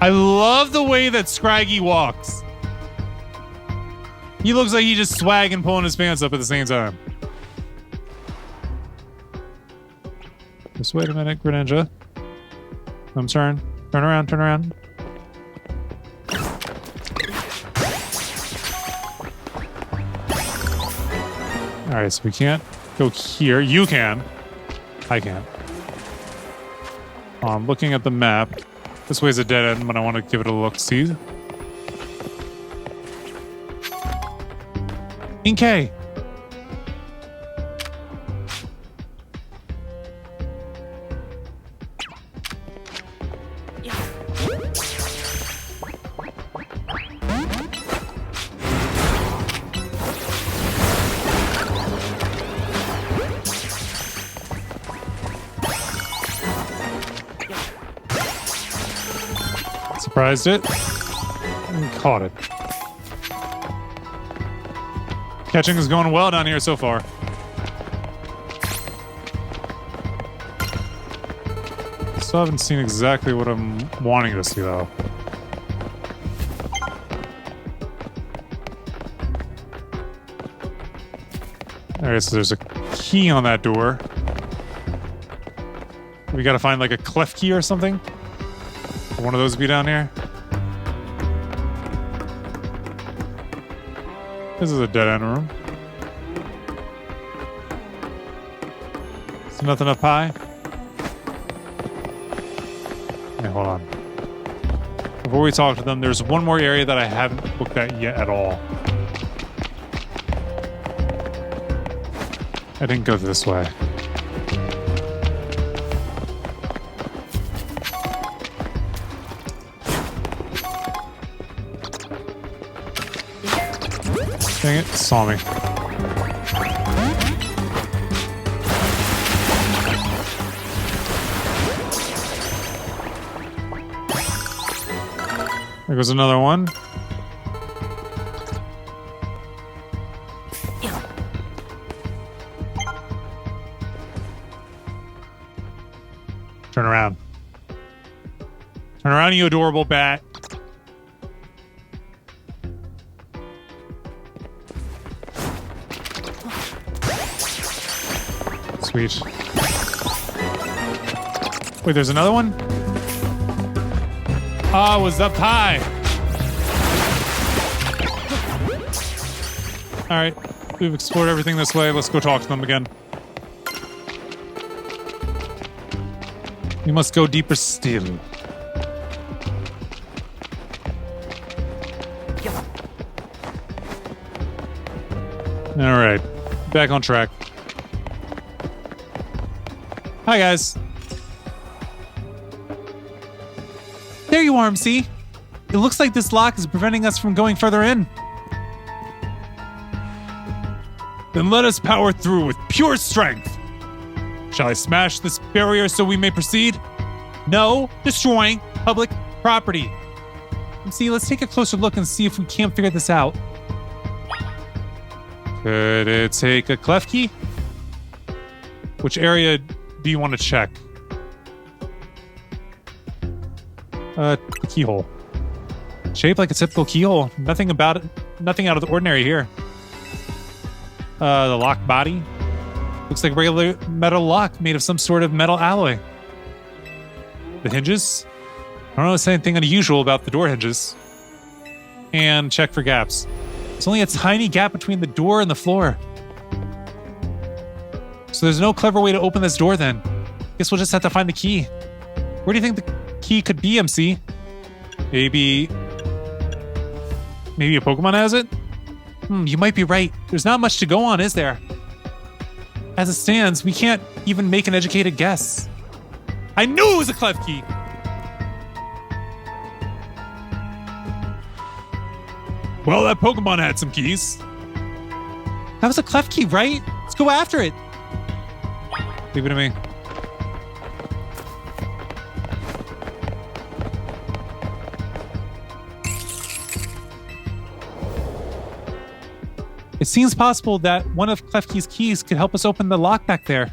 I love the way that Scraggy walks. He looks like he's just swagging, pulling his pants up at the same time. Just wait a minute, Greninja. I'm turn. Turn around, turn around. Alright, so we can't go here. You can. I can't. I'm looking at the map. This way's a dead end, but I want to give it a look. See? Inkay! Surprised it. And caught it. Catching is going well down here so far. Still haven't seen exactly what I'm wanting to see though. Alright, so there's a key on that door. We gotta find like a clef key or something. Will one of those be down here? This is a dead end room. Is nothing up high? Okay, hold on. Before we talk to them, there's one more area that I haven't looked at yet at all. I didn't go this way. Dang it, saw me. There goes another one. Turn around. Turn around, you adorable bat. Sweet. Wait, there's another one? Ah, was up high. Alright, we've explored everything this way. Let's go talk to them again. We must go deeper still. Alright, back on track. Hi, guys. There you are, MC. It looks like this lock is preventing us from going further in. Then let us power through with pure strength. Shall I smash this barrier so we may proceed? No, destroying public property. MC, let's take a closer look and see if we can't figure this out. Could it take a clef key? Which area do you want to check? Keyhole. Shaped like a typical keyhole. Nothing about it. Nothing out of the ordinary here. The lock body. Looks like a regular metal lock made of some sort of metal alloy. The hinges. I don't notice anything unusual about the door hinges. And check for gaps. There's only a tiny gap between the door and the floor. So there's no clever way to open this door then. Guess we'll just have to find the key. Where do you think the key could be, MC? Maybe a Pokemon has it? You might be right. There's not much to go on, is there? As it stands, we can't even make an educated guess. I knew it was a clef key! Well, that Pokemon had some keys. That was a clef key, right? Let's go after it. Leave it to me. It seems possible that one of Klefki's keys could help us open the lock back there.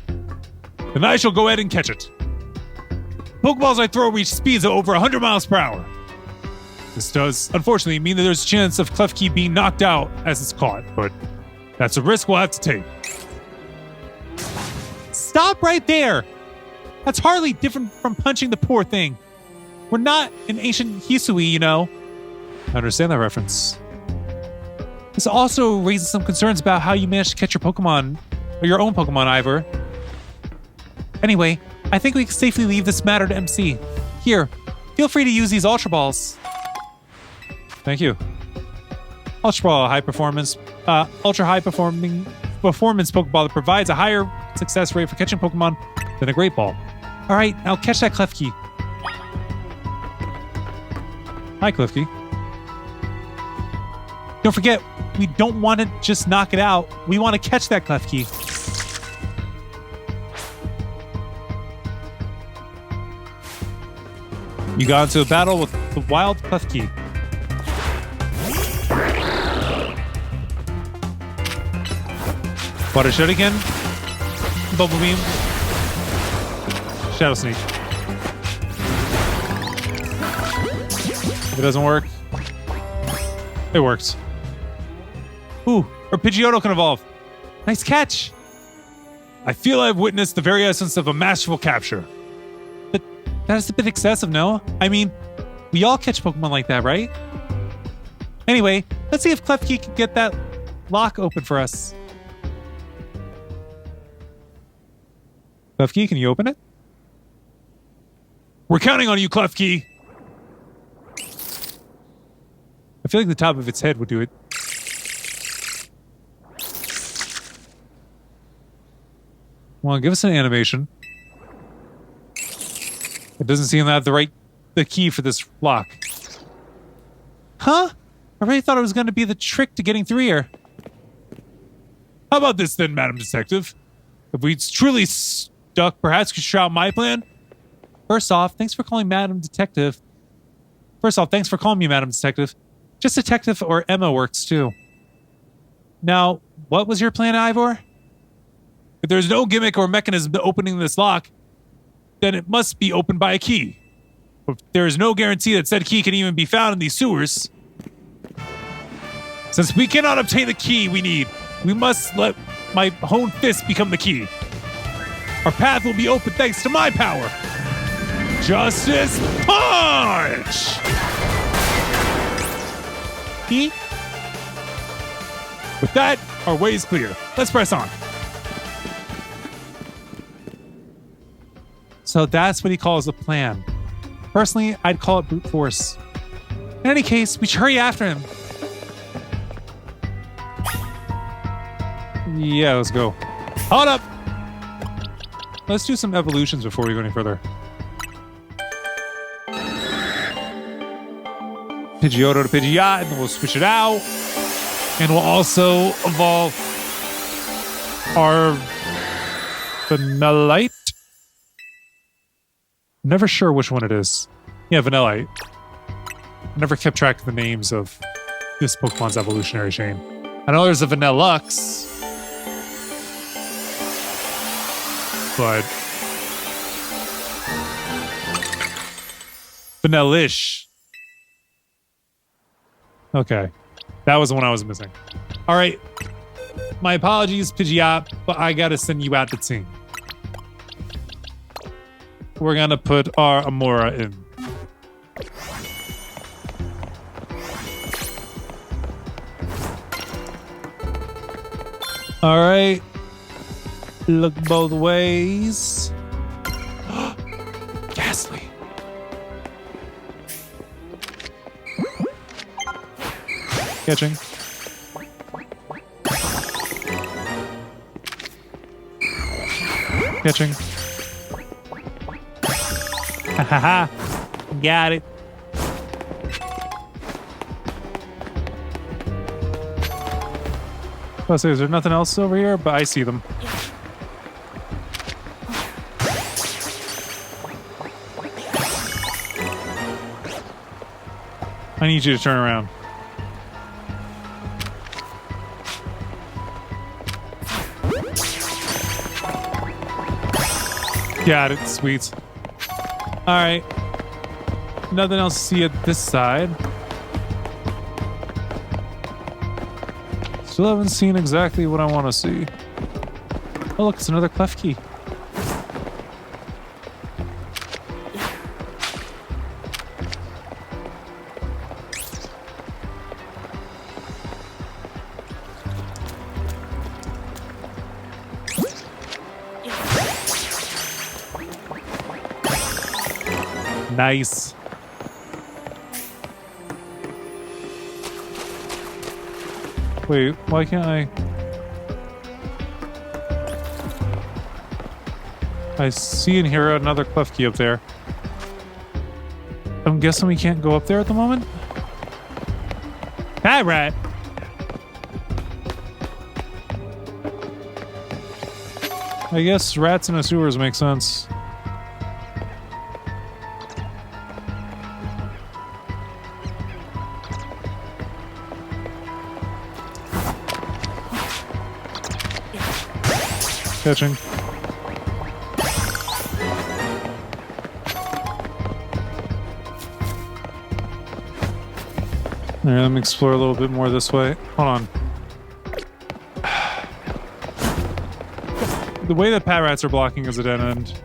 Then I shall go ahead and catch it. Pokeballs I throw reach speeds of over 100 miles per hour. This does, unfortunately, mean that there's a chance of Klefki being knocked out as it's caught, but that's a risk we'll have to take. Stop right there! That's hardly different from punching the poor thing. We're not an ancient Hisui, you know. I understand that reference. This also raises some concerns about how you managed to catch your Pokemon, or your own Pokemon, Ivor. Anyway, I think we can safely leave this matter to MC. Here, feel free to use these Ultra Balls. Thank you. Ultra Ball, ultra high performance Pokeball that provides a higher success rate for catching Pokemon than a Great Ball. All right, now catch that Klefki. Hi, Klefki. Don't forget, we don't want to just knock it out. We want to catch that Klefki. You got into a battle with the wild Klefki. Water Shot again. Bubble Beam. Shadow Sneak. If it doesn't work, it works. Ooh, or Pidgeotto can evolve. Nice catch. I feel I've witnessed the very essence of a masterful capture. But that is a bit excessive, no? I mean, we all catch Pokemon like that, right? Anyway, let's see if Klefki can get that lock open for us. Klefki, can you open it? We're counting on you, Klefki. I feel like the top of its head would do it. Well, give us an animation. It doesn't seem to have the key for this lock. Huh? I really thought it was going to be the trick to getting through here. How about this then, Madam Detective? If we truly stuck, perhaps you could try out my plan? First off, thanks for calling me Madam Detective. Just Detective or Emma works too. Now, what was your plan, Ivor? If there's no gimmick or mechanism to opening this lock, then it must be opened by a key. But there is no guarantee that said key can even be found in these sewers. Since we cannot obtain the key we need, we must let my own fist become the key. Our path will be open thanks to my power. Justice Punch! Key? With that, our way is clear. Let's press on. So that's what he calls a plan. Personally, I'd call it brute force. In any case, we should hurry after him. Yeah, let's go. Hold up! Let's do some evolutions before we go any further. Pidgeotto to Pidgeot, and then we'll switch it out. And we'll also evolve our Vanillite. I'm never sure which one it is. Yeah, Vanillite. I never kept track of the names of this Pokemon's evolutionary chain. I know there's a Vanillux, but Vanillish. Okay. That was the one I was missing. All right. My apologies, Pidgeot, but I gotta send you out the team. We're gonna put our Amora in. All right. Look both ways. Ghastly. Catching. Catching. Ha ha ha. Got it. Oh, so is there nothing else over here? But I see them. I need you to turn around. Got it. Sweet. All right. Nothing else to see at this side. Still haven't seen exactly what I want to see. Oh, look, it's another Klefki. Nice. Wait, why can't I see and hear another Klefki up there. I'm guessing we can't go up there at the moment? Hi, rat. I guess rats in the sewers make sense. Catching. Alright, let me explore a little bit more this way. Hold on. The way that pat rats are blocking is a dead end.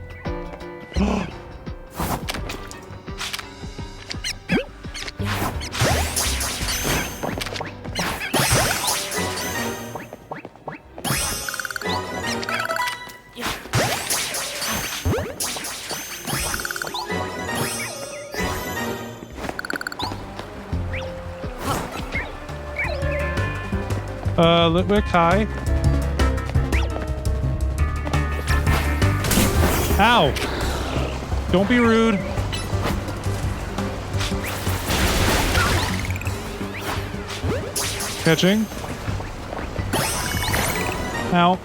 Litwick, hi. Ow! Don't be rude. Catching. Ow.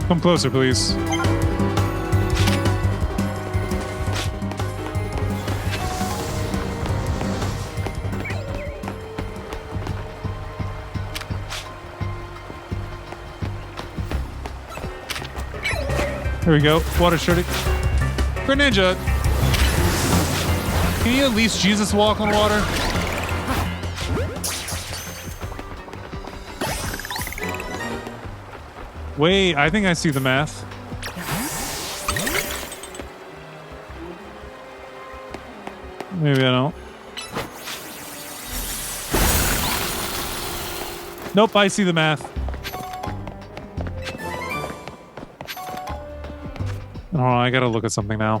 Come closer, please. There we go. Water shooting. Greninja! Can you at least Jesus walk on water? Wait, I think I see the math. Maybe I don't. Nope, I see the math. Hold on, I gotta look at something now.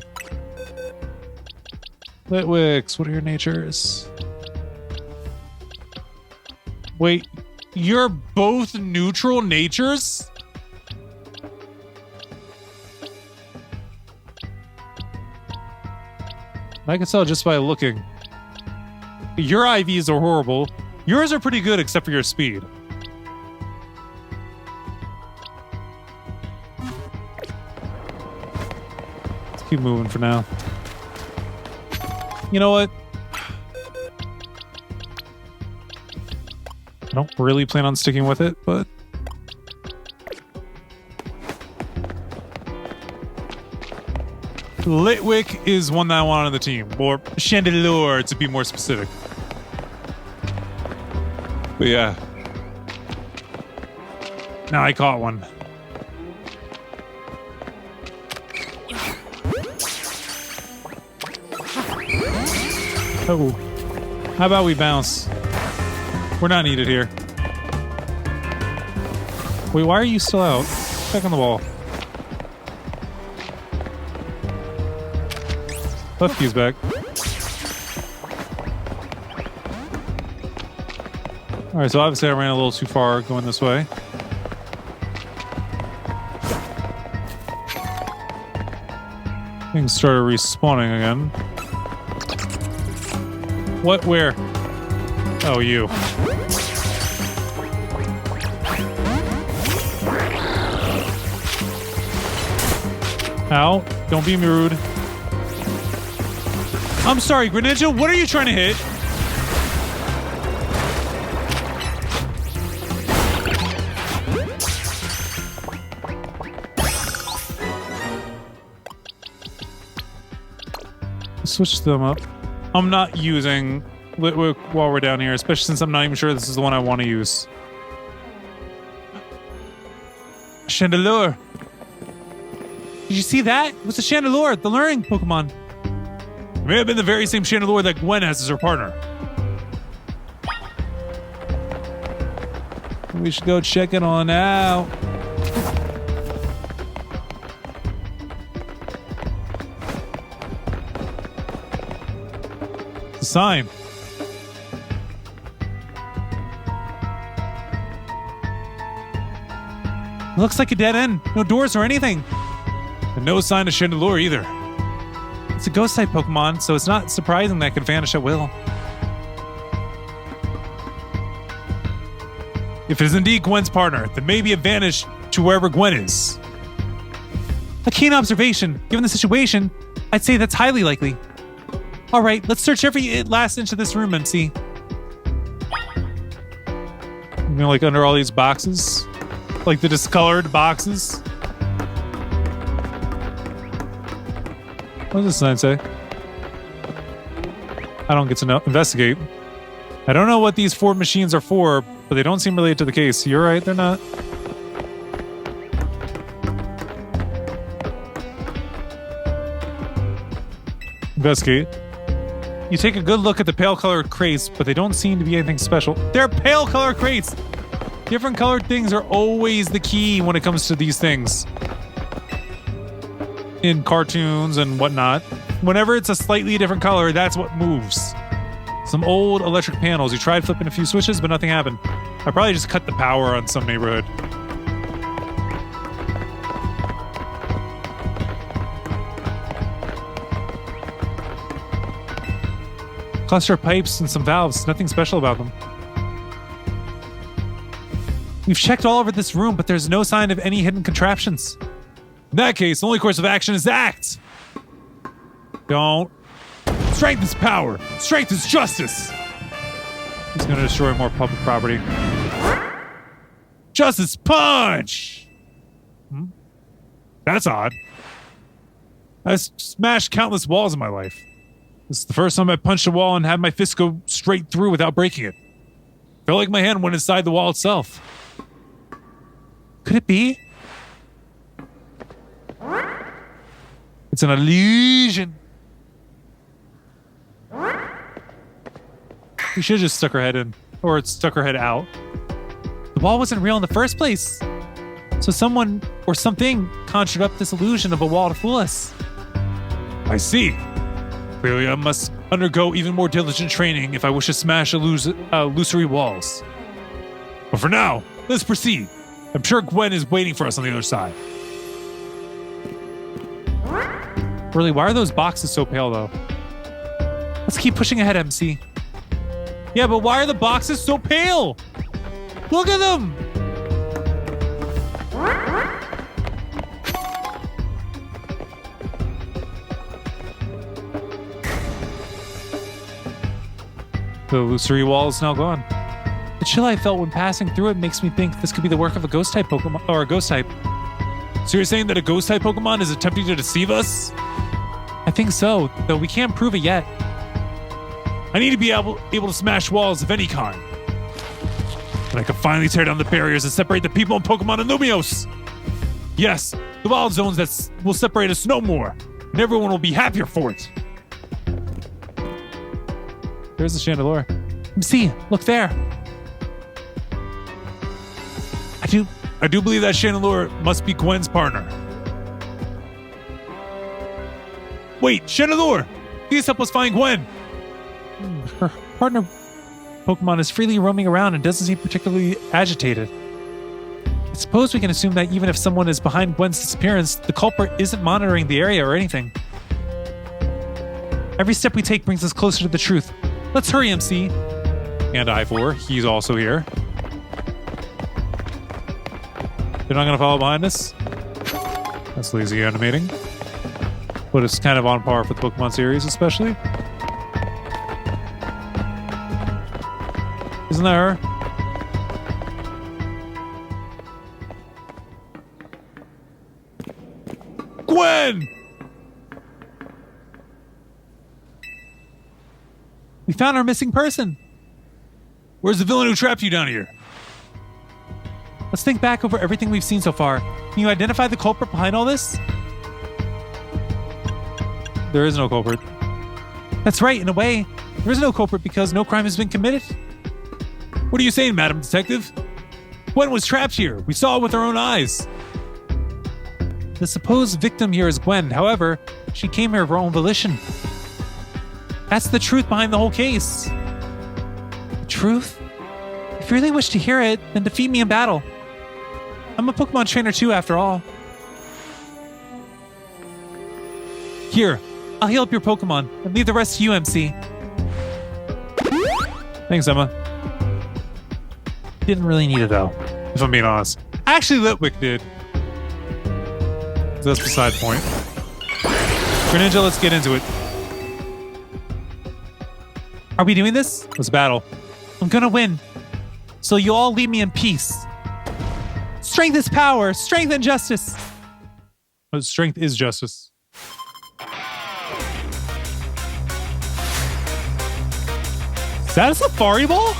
Litwicks, what are your natures? Wait, you're both neutral natures? I can tell just by looking. Your IVs are horrible. Yours are pretty good except for your speed. Keep moving for now. You know what? I don't really plan on sticking with it, but Litwick is one that I want on the team, or Chandelure to be more specific. But yeah. Now I caught one. Oh, how about we bounce? We're not needed here. Wait, why are you still out? Back on the wall. Left key's back. Alright, so obviously I ran a little too far going this way. Things started respawning again. What? Where? Oh, you. Ow. Don't be rude. I'm sorry, Greninja. What are you trying to hit? Switch them up. I'm not using Litwick while we're down here, especially since I'm not even sure this is the one I want to use. Chandelure. Did you see that? It was a Chandelure, the learning Pokemon. It may have been the very same Chandelure that Gwen has as her partner. We should go check it on out. Sign. Looks like a dead end. No doors or anything. And no sign of Chandelure either. It's a ghost type Pokemon, so it's not surprising that it could vanish at will. If it is indeed Gwen's partner, then maybe it vanished to wherever Gwen is. A keen observation. Given the situation, I'd say that's highly likely. All right, let's search every last inch of this room and see. You know, like under all these boxes? Like the discolored boxes? What does this sign say? I don't get to know. Investigate. I don't know what these 4 machines are for, but but they don't seem related to the case. You're right, they're not. Investigate. You take a good look at the pale colored crates, but they don't seem to be anything special. They're pale colored crates! Different colored things are always the key when it comes to these things. In cartoons and whatnot. Whenever it's a slightly different color, that's what moves. Some old electric panels. You tried flipping a few switches, but nothing happened. I probably just cut the power on some neighborhood. Cluster of pipes and some valves. Nothing special about them. We've checked all over this room, but there's no sign of any hidden contraptions. In that case, the only course of action is to act. Don't. Strength is power. Strength is justice. He's going to destroy more public property. Justice punch! That's odd. I've smashed countless walls in my life. This is the first time I punched a wall and had my fist go straight through without breaking it. Felt like my hand went inside the wall itself. Could it be? It's an illusion. We should have just stuck her head in. Or stuck her head out. The wall wasn't real in the first place. So someone or something conjured up this illusion of a wall to fool us. I see. Clearly I must undergo even more diligent training if I wish to smash illusory walls. But for now, let's proceed. I'm sure Gwen is waiting for us on the other side. Really, why are those boxes so pale, though? Let's keep pushing ahead, MC. Yeah, but why are the boxes so pale? Look at them! The illusory wall is now gone. The chill I felt when passing through it makes me think this could be the work of a ghost-type Pokemon, or a ghost-type. So you're saying that a ghost-type Pokemon is attempting to deceive us? I think so, though we can't prove it yet. I need to be able to smash walls of any kind. And I can finally tear down the barriers that separate the people and Pokemon in Lumios. Yes, the wild zones that will separate us no more. And everyone will be happier for it. There's the Chandelure. MC, look there. I do believe that Chandelure must be Gwen's partner. Wait, Chandelure! Please help us find Gwen! Her partner Pokemon is freely roaming around and doesn't seem particularly agitated. I suppose we can assume that even if someone is behind Gwen's disappearance, the culprit isn't monitoring the area or anything. Every step we take brings us closer to the truth. Let's hurry, MC. And Ivor, he's also here. They're not going to follow behind us? That's lazy animating. But it's kind of on par with the Pokemon series, especially. Isn't that her? Gwen! We found our missing person. Where's the villain who trapped you down here? Let's think back over everything we've seen so far. Can you identify the culprit behind all this? There is no culprit. That's right, in a way. There is no culprit because no crime has been committed. What are you saying, Madam Detective? Gwen was trapped here. We saw it with our own eyes. The supposed victim here is Gwen. However, she came here of her own volition. That's the truth behind the whole case. The truth? If you really wish to hear it, then defeat me in battle. I'm a Pokemon trainer too, after all. Here, I'll heal up your Pokemon and leave the rest to you, MC. Thanks, Emma. Didn't really need it, though, if I'm being honest. Actually, Litwick did. That's beside the point. Greninja, let's get into it. Are we doing this? Let's battle. I'm gonna win. So you all leave me in peace. Strength is power. Strength and justice. But strength is justice. Is that a Safari Ball?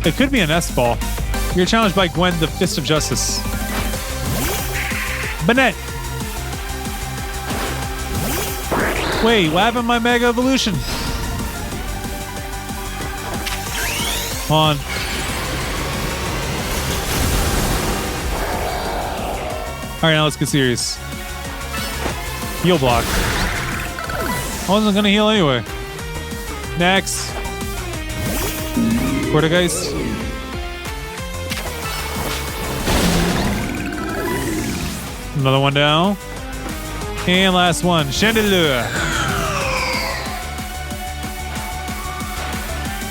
It could be an S-ball. You're challenged by Gwen, the Fist of Justice. Banette. Wait, what happened to my Mega Evolution? Come on. Alright, now let's get serious. Heal block. I wasn't gonna heal anyway. Next. Cortigeist. Another one down. And last one. Chandelure.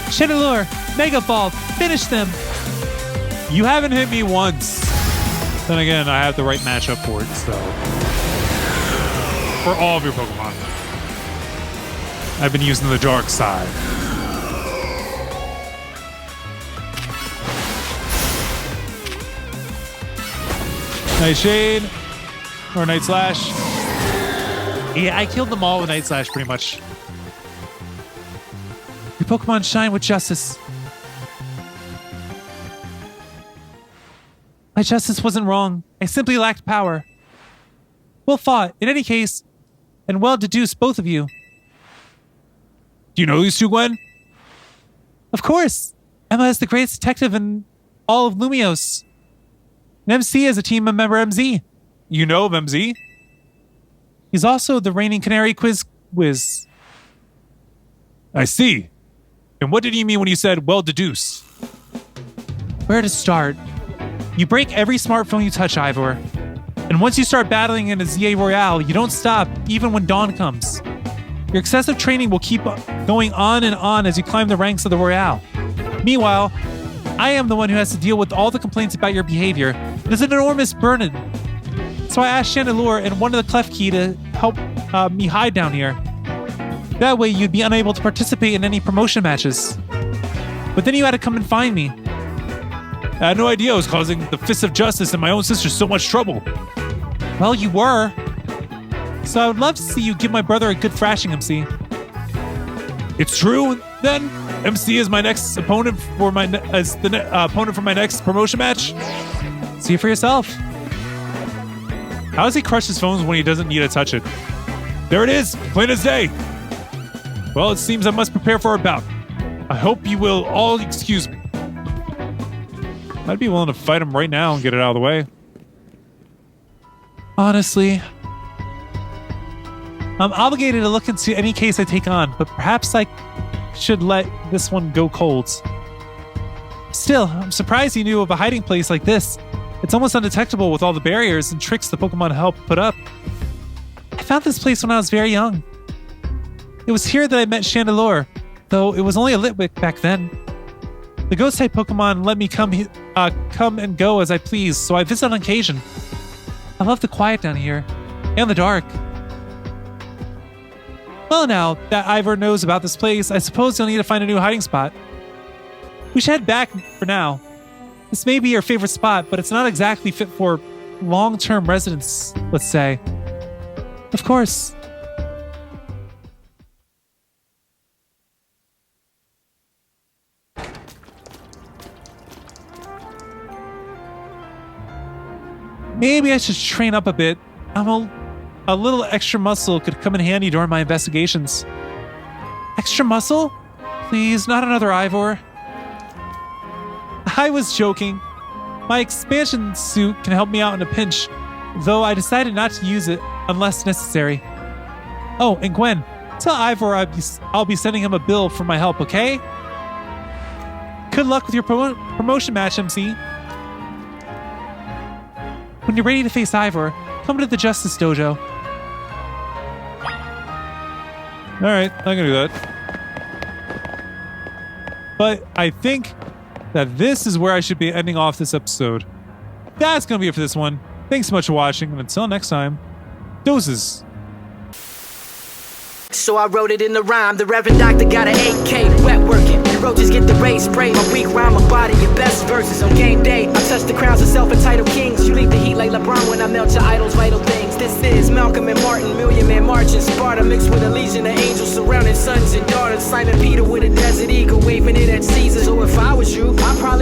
Chandelure. Mega Ball. Finish them. You haven't hit me once. Then again, I have the right matchup for it, so. For all of your Pokemon. I've been using the dark side. Night Shade. Or Night Slash. Yeah, I killed them all with Night Slash pretty much. Your Pokemon shine with justice. My justice wasn't wrong. I simply lacked power. Well fought, in any case, and well deduced, both of you. Do you know these two, Gwen? Of course. Emma is the greatest detective in all of Lumiose. And MC is a team member MZ. You know of MZ? He's also the reigning Canary Quiz Whiz. I see. And what did you mean when you said well deduce? Where to start? You break every smartphone you touch, Ivor. And once you start battling in a ZA Royale, you don't stop, even when dawn comes. Your excessive training will keep going on and on as you climb the ranks of the Royale. Meanwhile, I am the one who has to deal with all the complaints about your behavior. It is an enormous burden. So I asked Chandelure and one of the Klefki to help me hide down here. That way you'd be unable to participate in any promotion matches. But then you had to come and find me. I had no idea I was causing the Fist of Justice and my own sister so much trouble. Well, you were. So I would love to see you give my brother a good thrashing, MC. It's true, then? MC is my next opponent for my opponent for my next promotion match? See it for yourself. How does he crush his phones when he doesn't need to touch it? There it is, plain as day. Well, it seems I must prepare for a bout. I hope you will all excuse me. I'd be willing to fight him right now and get it out of the way. Honestly, I'm obligated to look into any case I take on, but perhaps I should let this one go cold. Still, I'm surprised you knew of a hiding place like this. It's almost undetectable with all the barriers and tricks the Pokemon help put up. I found this place when I was very young. It was here that I met Chandelure, though it was only a Litwick back then. The Ghost-type Pokemon let me come and go as I please, so I visit on occasion. I love the quiet down here, and the dark. Well, now that Ivor knows about this place, I suppose you'll need to find a new hiding spot. We should head back for now. This may be your favorite spot, but it's not exactly fit for long-term residence, let's say. Of course. Maybe I should train up a bit. A little extra muscle could come in handy during my investigations. Extra muscle? Please, not another Ivor. I was joking. My expansion suit can help me out in a pinch, though I decided not to use it unless necessary. Oh, and Gwen, tell Ivor I'll be sending him a bill for my help, okay? Good luck with your promotion match, MC. When you're ready to face Ivor, come to the Justice Dojo. Alright, I can do that. But I think that this is where I should be ending off this episode. That's going to be it for this one. Thanks so much for watching, and until next time, doses. So I wrote it in the rhyme. The Reverend Doctor got an 8K, wet working. The roaches get the race spray. My weak rhyme, my body, your best verses on game day. I touch the crowns of self-entitled kings. You leave the heat like LeBron when I melt your idol's vital things. This This is Malcolm and Martin, Million Man March in Sparta, mixed with a legion of angels surrounding sons and daughters. Simon Peter with a desert eagle, waving it at Caesar. So if I was you, I'd probably